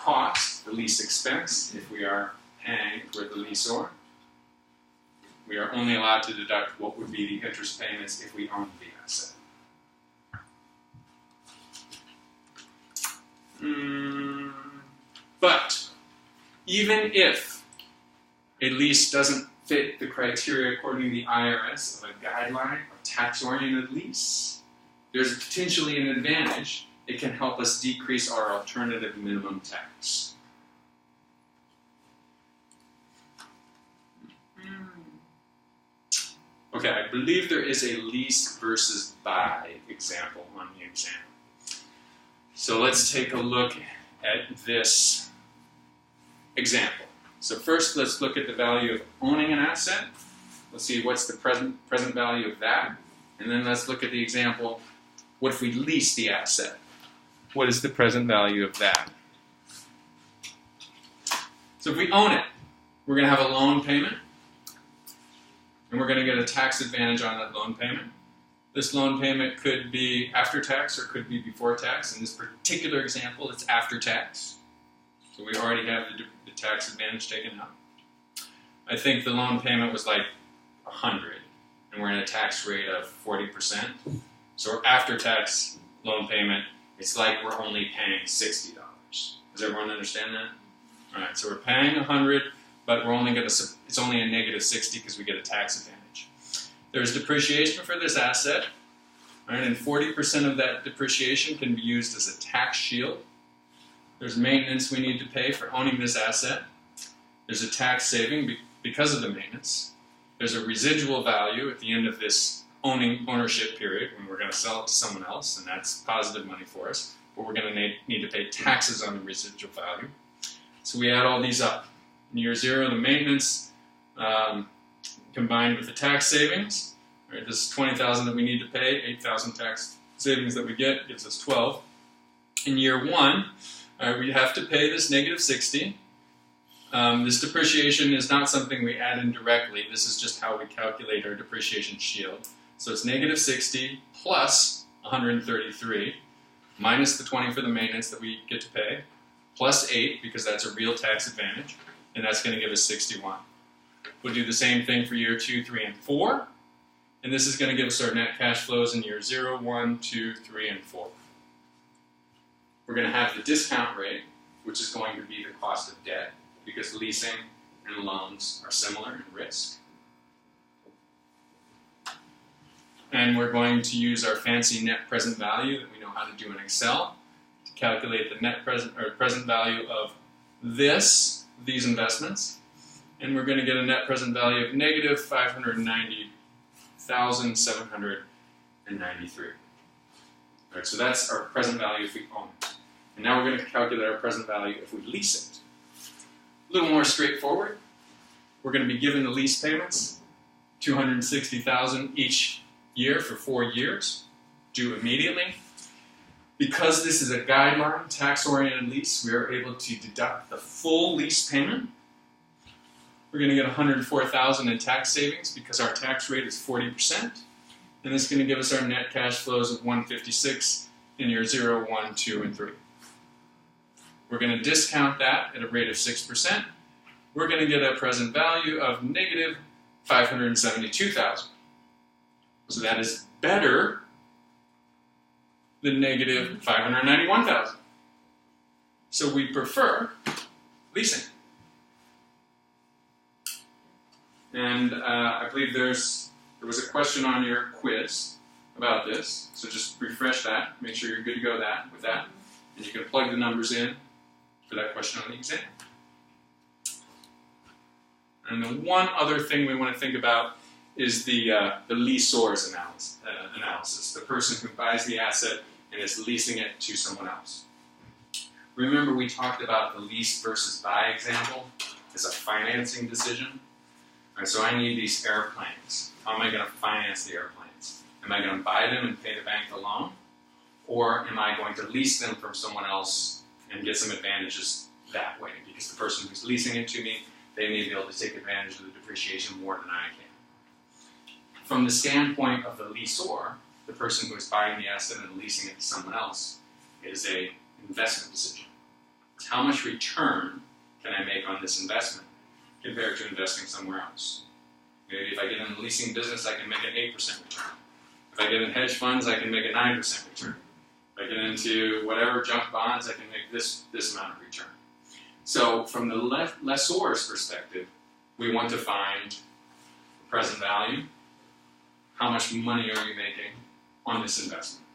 A: cost, the lease expense, if we are paying for the leaseor. We are only allowed to deduct what would be the interest payments if we owned the asset. But even if a lease doesn't fit the criteria according to the IRS of a guideline or tax-oriented lease, there's potentially an advantage. It can help us decrease our alternative minimum tax. Okay, I believe there is a lease versus buy example on the exam. So let's take a look at this example. So first, let's look at the value of owning an asset. Let's see what's the present value of that. And then let's look at the example, what if we lease the asset? What is the present value of that? So if we own it, we're going to have a loan payment, and we're going to get a tax advantage on that loan payment. This loan payment could be after tax or could be before tax. In this particular example, it's after tax. So we already have the tax advantage taken out. I think the loan payment was like $100, and we're in a tax rate of 40%. So our after-tax loan payment, it's like we're only paying $60. Does everyone understand that? All right, so we're paying $100, but we're only it's only a negative 60 because we get a tax advantage. There's depreciation for this asset, right, and 40% of that depreciation can be used as a tax shield. There's maintenance we need to pay for owning this asset. There's a tax saving because of the maintenance. There's a residual value at the end of this ownership period when we're going to sell it to someone else, and that's positive money for us, but we're going to need to pay taxes on the residual value. So we add all these up. In year 0, the maintenance combined with the tax savings, right, this is $20,000 that we need to pay, $8,000 tax savings that we get gives us $12,000. In year 1, we have to pay this negative 60. This depreciation is not something we add in directly. This is just how we calculate our depreciation shield. So it's negative 60 plus 133 minus the 20 for the maintenance that we get to pay, plus 8 because that's a real tax advantage, and that's going to give us 61. We'll do the same thing for year 2, 3, and 4, and this is going to give us our net cash flows in year 0, 1, 2, 3, and 4. We're going to have the discount rate, which is going to be the cost of debt, because leasing and loans are similar in risk. And we're going to use our fancy net present value that we know how to do in Excel to calculate the net present value of these investments. And we're going to get a net present value of negative $590,793. All right, so that's our present value if we own it. And now we're going to calculate our present value if we lease it. A little more straightforward. We're going to be given the lease payments, $260,000 each year for 4 years, due immediately. Because this is a guideline, tax-oriented lease, we are able to deduct the full lease payment. We're going to get $104,000 in tax savings because our tax rate is 40%. And this is going to give us our net cash flows of $156 in year 0, 1, 2, and 3. We're going to discount that at a rate of 6%. We're going to get a present value of negative $572,000. So that is better than negative $591,000. So we prefer leasing. And I believe there was a question on your quiz about this. So just refresh that. Make sure you're good to go with that. And you can plug the numbers in for that question on the exam. And the one other thing we want to think about is the leasor's analysis, the person who buys the asset and is leasing it to someone else. Remember we talked about the lease versus buy example as a financing decision? All right, so I need these airplanes. How am I going to finance the airplanes? Am I going to buy them and pay the bank the loan? Or am I going to lease them from someone else and get some advantages that way? Because the person who's leasing it to me, they may be able to take advantage of the depreciation more than I can. From the standpoint of the leasor, the person who is buying the asset and leasing it to someone else, is an investment decision. is how much return can I make on this investment compared to investing somewhere else. Maybe if I get in the leasing business, I can make an 8% return. If I get in hedge funds, I can make a 9% return. If I get into whatever junk bonds, I can make this amount of return. So from the lessor's perspective, we want to find the present value. How much money are you making on this investment?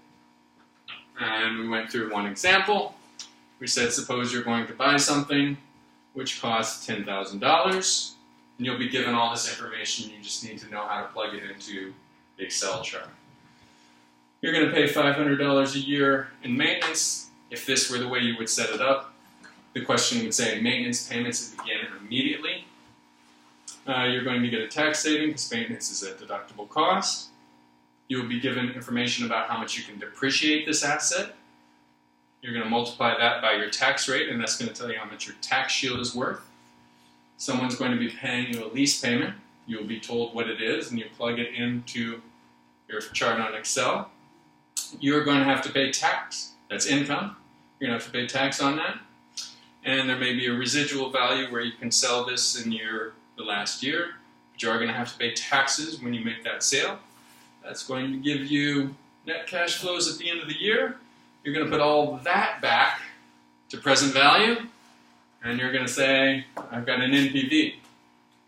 A: And we went through one example. We said, suppose you're going to buy something which costs $10,000, and you'll be given all this information. You just need to know how to plug it into the Excel chart. You're going to pay $500 a year in maintenance. If this were the way you would set it up, the question would say maintenance payments that begin immediately. You're going to get a tax saving because maintenance is a deductible cost. You will be given information about how much you can depreciate this asset. You're going to multiply that by your tax rate, and that's going to tell you how much your tax shield is worth. Someone's going to be paying you a lease payment. You'll be told what it is, and you plug it into your chart on Excel. You're going to have to pay tax. That's income. You're going to have to pay tax on that. And there may be a residual value where you can sell this in the last year, but you are going to have to pay taxes when you make that sale. That's going to give you net cash flows at the end of the year. You're going to put all that back to present value, and you're going to say, I've got an NPV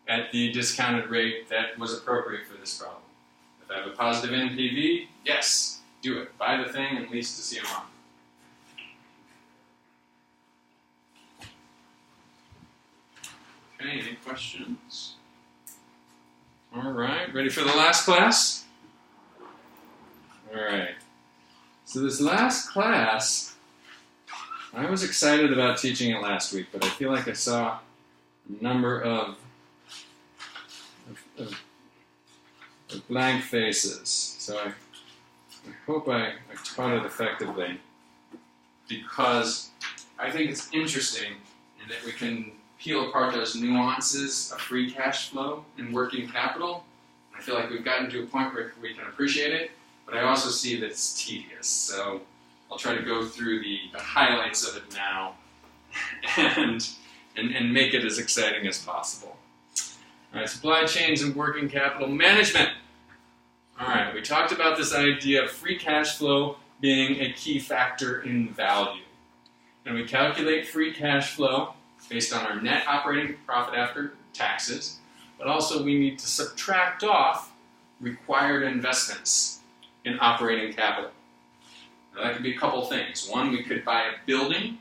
A: at the discounted rate that was appropriate for this problem. If I have a positive NPV, yes, do it. Buy the thing and lease the CMR. Okay, any questions? All right, ready for the last class? All right. So this last class, I was excited about teaching it last week, but I feel like I saw a number of blank faces. So I hope I taught it effectively, because I think it's interesting in that we can peel apart those nuances of free cash flow and working capital. I feel like we've gotten to a point where we can appreciate it, but I also see that it's tedious. So I'll try to go through the highlights of it now and make it as exciting as possible. All right, supply chains and working capital management. All right, we talked about this idea of free cash flow being a key factor in value. And we calculate free cash flow based on our net operating profit after taxes, but also we need to subtract off required investments in operating capital. Now that could be a couple things. One, we could buy a building.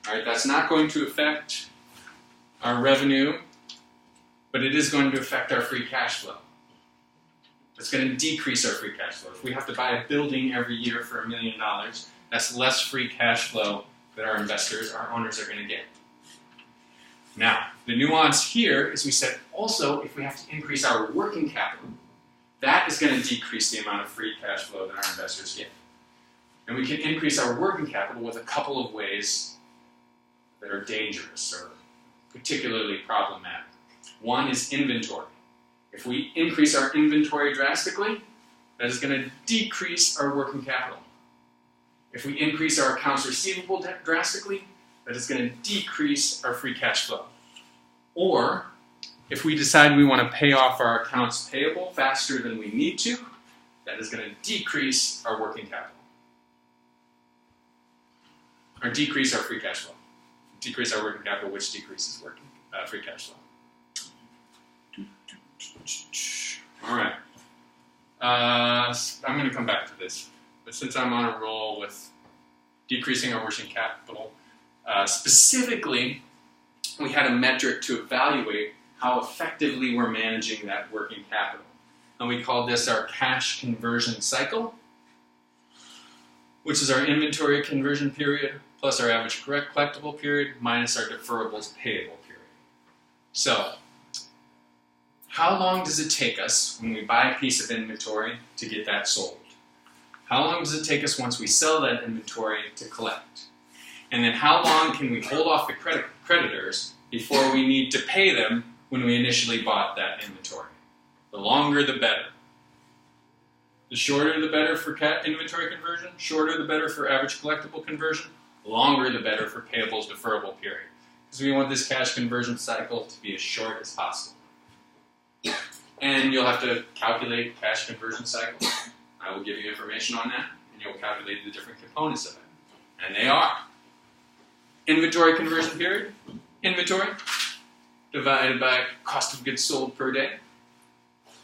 A: All right, that's not going to affect our revenue, but it is going to affect our free cash flow. It's going to decrease our free cash flow. If we have to buy a building every year for $1 million, that's less free cash flow that our investors, our owners, are going to get. Now, the nuance here is we said also if we have to increase our working capital, that is going to decrease the amount of free cash flow that our investors get. And we can increase our working capital with a couple of ways that are dangerous or particularly problematic. One is inventory. If we increase our inventory drastically, that is going to decrease our working capital. If we increase our accounts receivable drastically, that is going to decrease our free cash flow. Or, if we decide we want to pay off our accounts payable faster than we need to, that is going to decrease our working capital. Or decrease our free cash flow. Decrease our working capital, which decreases free cash flow. All right. I'm going to come back to this. But since I'm on a roll with decreasing our working capital, specifically, we had a metric to evaluate how effectively we're managing that working capital. And we called this our cash conversion cycle, which is our inventory conversion period plus our average collectible period minus our deferrables payable period. So, how long does it take us when we buy a piece of inventory to get that sold? How long does it take us once we sell that inventory to collect? And then how long can we hold off the creditors before we need to pay them when we initially bought that inventory? The longer the better. The shorter the better for inventory conversion, shorter the better for average collectible conversion, Longer the better for payables deferrable period. Because we want this cash conversion cycle to be as short as possible. And you'll have to calculate cash conversion cycle. I will give you information on that, and you'll calculate the different components of it. And they are inventory conversion period, inventory, divided by cost of goods sold per day.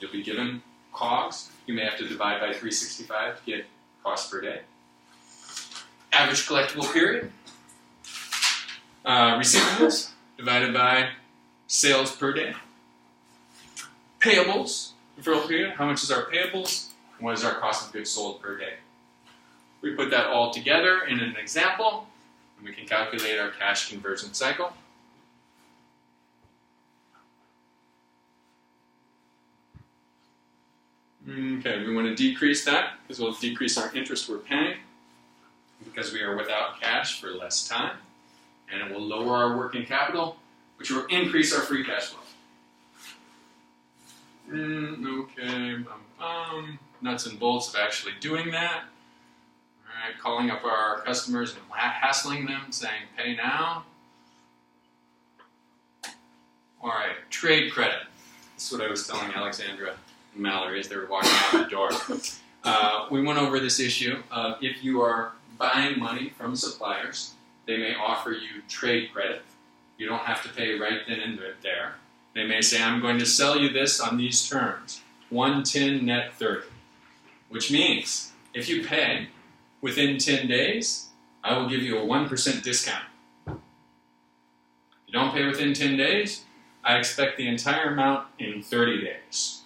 A: You'll be given COGS. You may have to divide by 365 to get cost per day. Average collectible period. Receivables divided by sales per day. Payables, deferral period. How much is our payables? What is our cost of goods sold per day? We put that all together in an example, and we can calculate our cash conversion cycle. Okay, we want to decrease that because we'll decrease our interest we're paying because we are without cash for less time, and it will lower our working capital, which will increase our free cash flow. Okay, nuts and bolts of actually doing that. All right, calling up our customers and hassling them, saying, pay now. All right, trade credit. That's what I was telling Alexandra and Mallory as they were walking out the door. We went over this issue of if you are buying money from suppliers, they may offer you trade credit. You don't have to pay right then and there. They may say, I'm going to sell you this on these terms, 110 net 30, which means if you pay within 10 days, I will give you a 1% discount. If you don't pay within 10 days, I expect the entire amount in 30 days.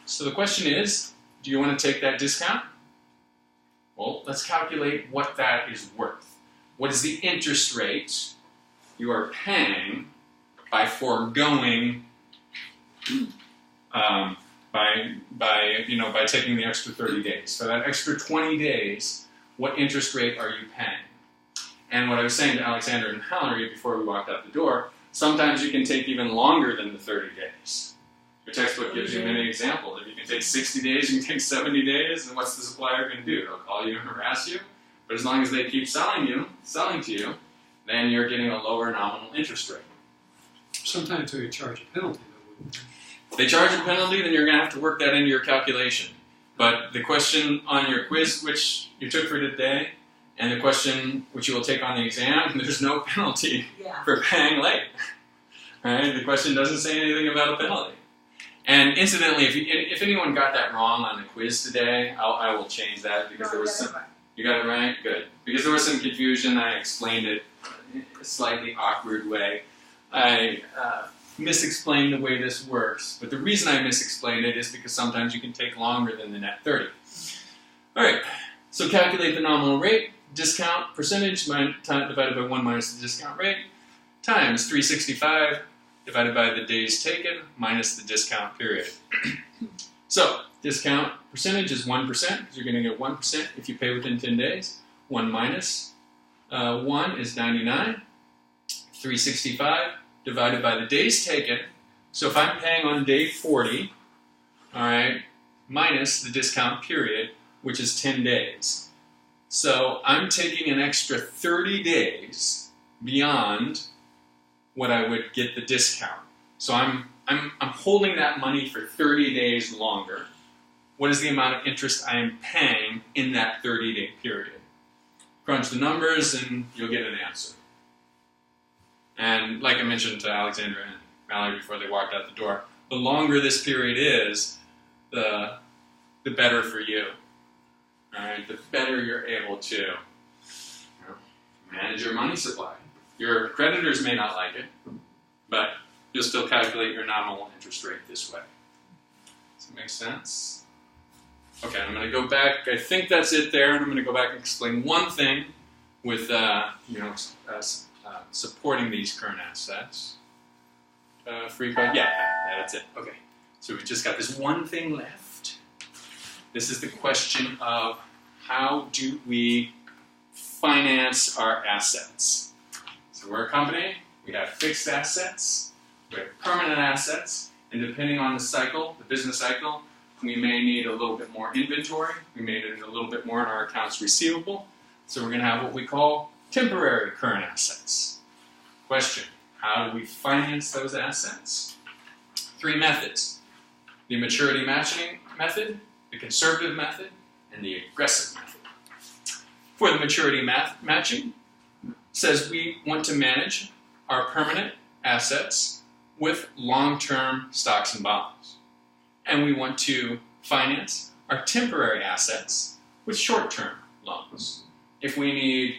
A: So the question is, do you want to take that discount? Well, let's calculate what that is worth. What is the interest rate you are paying by foregoing, by taking the extra 30 days. So that extra 20 days, what interest rate are you paying? And what I was saying to Alexander and Mallory before we walked out the door, sometimes you can take even longer than the 30 days. Your textbook gives you many examples. If you can take 60 days, you can take 70 days, then what's the supplier going to do? They'll call you and harass you. But as long as they keep selling to you, then you're getting a lower nominal interest rate.
D: Sometimes they charge a penalty, though.
A: If they charge a penalty, then you're going to have to work that into your calculation. But the question on your quiz, which you took for today, and the question which you will take on the exam, there's no penalty for paying late. Right? The question doesn't say anything about a penalty. And incidentally, if anyone got that wrong on the quiz today, I will change that because there was some. You got it right? Good. Because there was some confusion, I explained it in a slightly awkward way. I misexplained the way this works, but the reason I misexplained it is because sometimes you can take longer than the net 30. All right, so calculate the nominal rate, discount percentage divided by 1 minus the discount rate, times 365 divided by the days taken minus the discount period. So, discount percentage is 1%, because you're going to get 1% if you pay within 10 days. 1 minus 1 is 99. 365 divided by the days taken. So if I'm paying on day 40, all right, minus the discount period, which is 10 days. So I'm taking an extra 30 days beyond what I would get the discount. So I'm holding that money for 30 days longer. What is the amount of interest I am paying in that 30-day period? Crunch the numbers and you'll get an answer. And like I mentioned to Alexandra and Mallory before they walked out the door, the longer this period is, the better for you. All right, the better you're able to manage your money supply. Your creditors may not like it, but you'll still calculate your nominal interest rate this way. Does that make sense? Okay, I'm going to go back. I think that's it there, and I'm going to go back and explain one thing with supporting these current assets. Free code, yeah, that's it. Okay, so we've just got this one thing left. This is the question of how do we finance our assets? So we're a company, we have fixed assets, we have permanent assets, and depending on the cycle, the business cycle, we may need a little bit more inventory, we may need a little bit more in our accounts receivable, So we're going to have what we call temporary current assets. Question, how do we finance those assets? 3 methods. The maturity matching method, the conservative method, and the aggressive method. For the maturity matching, says we want to manage our permanent assets with long-term stocks and bonds. And we want to finance our temporary assets with short-term loans. If we need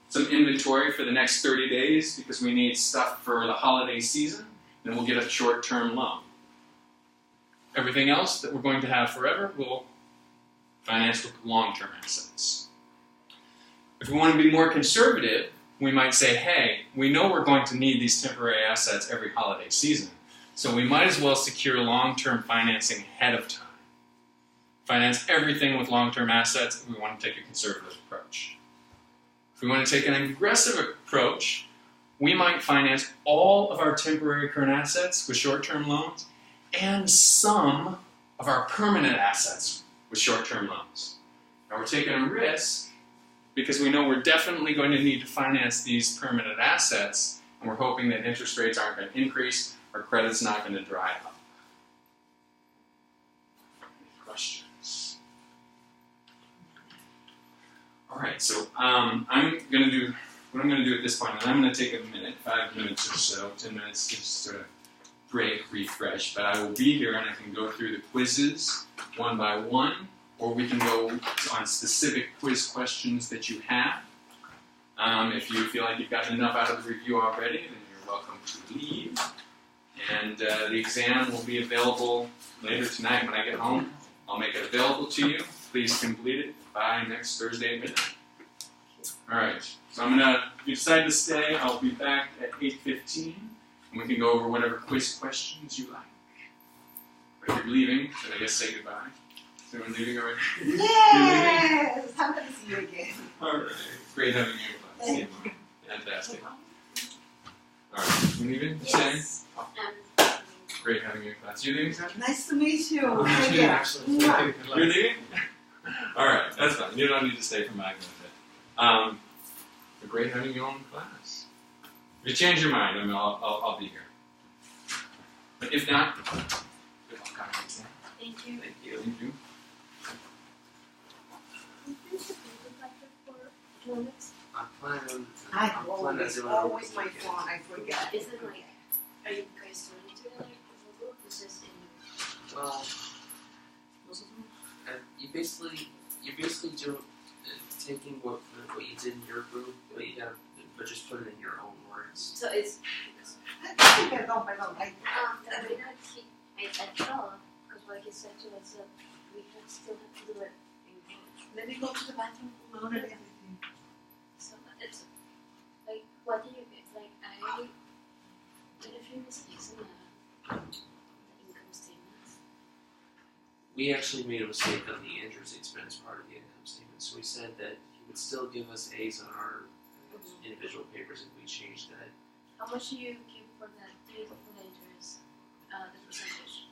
A: some inventory for the next 30 days because we need stuff for the holiday season, then we'll get a short-term loan. Everything else that we're going to have forever, we'll finance with long-term assets. If we want to be more conservative, we might say, hey, we know we're going to need these temporary assets every holiday season, so we might as well secure long-term financing ahead of time. Finance everything with long-term assets if we want to take a conservative approach. If we want to take an aggressive approach, we might finance all of our temporary current assets with short-term loans and some of our permanent assets with short-term loans. Now we're taking a risk because we know we're definitely going to need to finance these permanent assets, and we're hoping that interest rates aren't going to increase, our credit's not going to dry up. Any questions? All right, so I'm going to do what I'm going to do at this point, and I'm going to take a minute, 5 minutes or so, 10 minutes to just sort of break, refresh, but I will be here and I can go through the quizzes one by one, or we can go on specific quiz questions that you have. If you feel like you've gotten enough out of the review already, then you're welcome to leave. And the exam will be available later tonight when I get home. I'll make it available to you. Please complete it by next Thursday at midnight. All right, so if you decide to stay, I'll be back at 8:15, and we can go over whatever quiz questions you like. If you're leaving, then I guess say goodbye. Is everyone leaving already?
E: Yes! I'm going to see you again.
A: All right, great having you in class. Fantastic. All right, you leaving?
E: Yes.
A: Oh, great having you in class. You leaving, Sasha?
E: Nice to meet you.
A: Oh,
E: Oh,
A: you
E: yeah.
D: Actually,
E: Mwah.
A: You're leaving? All right, that's fine. You don't need to stay for my benefit. But great having you all in class. If you change your mind, I'll be here. But if not, good luck on your exam.
C: Thank you.
B: Thank you.
A: Thank you.
B: I plan on.
E: I
B: I'm planning on
E: always,
B: doing it
E: always
B: over
E: my
B: the weekend.
E: phone. I forget.
F: Is it like, are you guys doing it together as a group? This is in
B: Well, you basically do taking what you did in your group, but just put it in your own words.
F: so it's
E: Perdón, perdón.
F: I thought because like you said to us we still have to do it in English.
E: Let me go to the bathroom. No, no, everything.
F: So it's like what do you get? Like I did a few mistakes in the income statements.
B: We actually made a mistake on the interest expense part of the income statement, so we said that he would still give us A's on our individual papers if we changed that.
F: How much do you give for that for the interest? The percentage.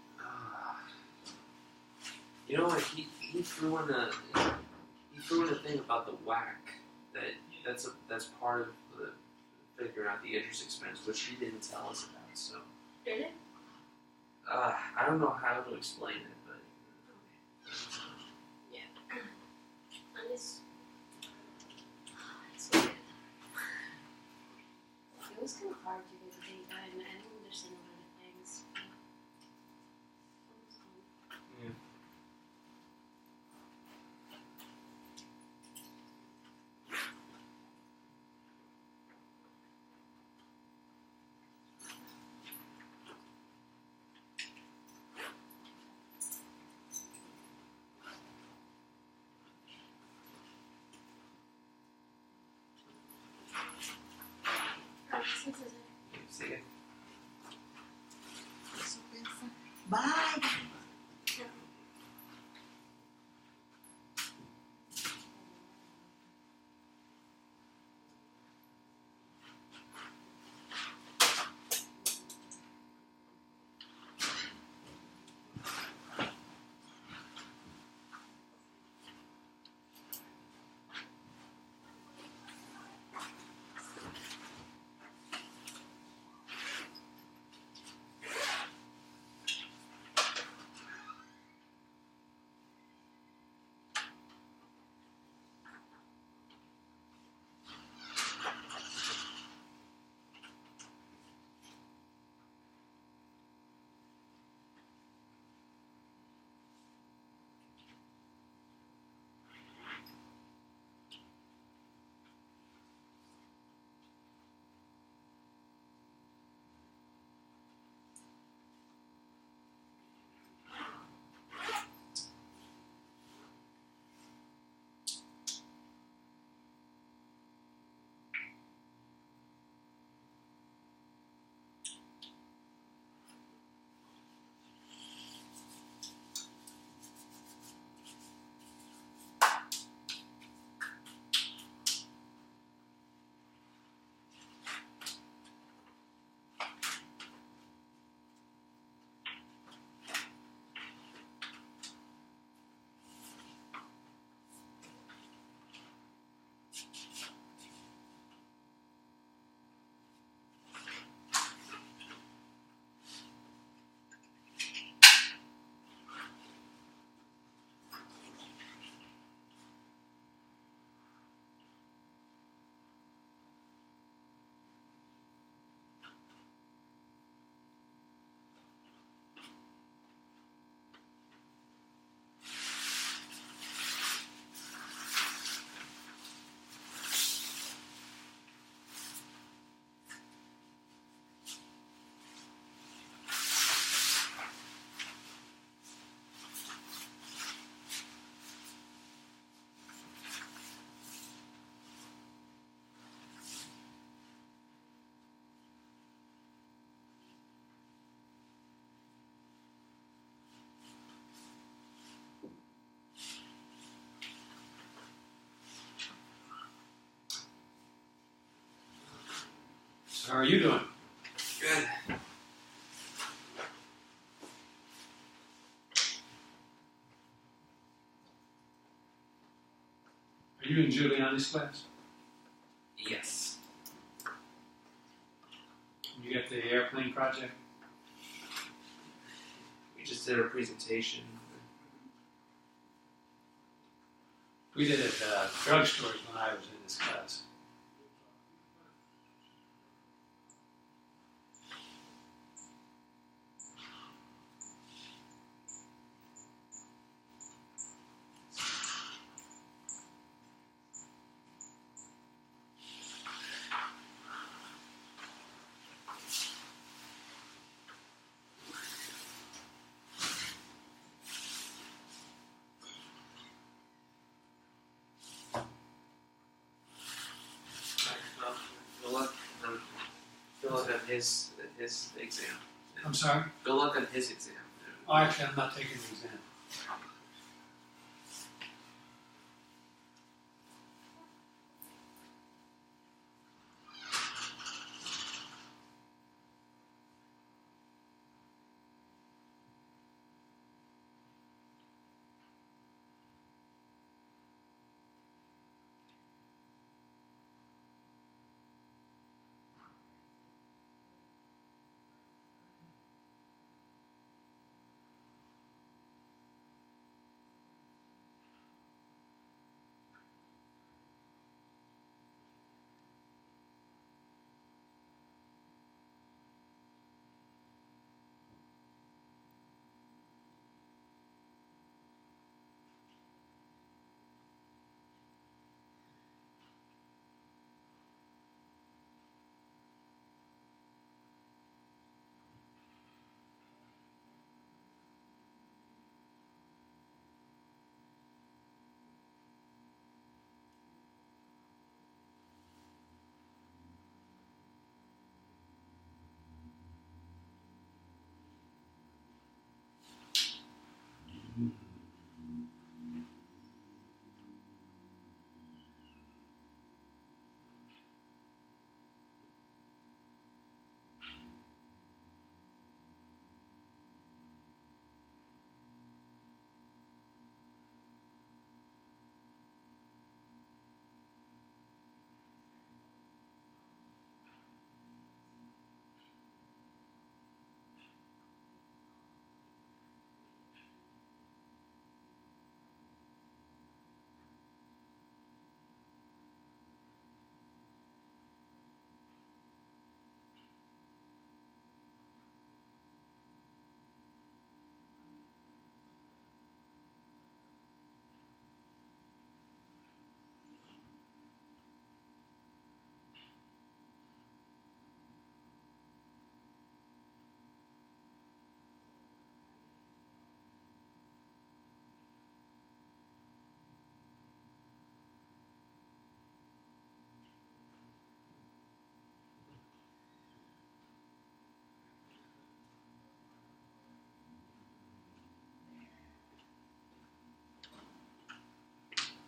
B: You know what? He threw in a thing about the whack that's part of the figuring out the interest expense, which he didn't tell us about. So
F: Really?
B: I don't know how to explain it, but
F: And it's weird. It was kind of hard to get the data, and I didn't understand a lot of things.
B: see it.
E: Bye.
D: How are you doing?
A: Good.
D: Are you in Giuliani's class?
B: Yes.
D: You got the airplane project?
G: We just did our presentation.
D: We did it at drugstores when I was in this class.
G: Good luck on his exam.
D: I'm sorry?
G: Good luck on his exam.
D: Oh, actually, I'm not taking the exam.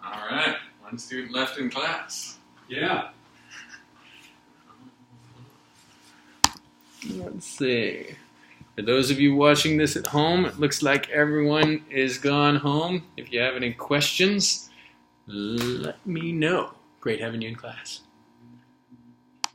A: All right, one student left in class.
D: Yeah.
A: Let's see. For those of you watching this at home, it looks like everyone is gone home. If you have any questions, let me know. Great having you in class.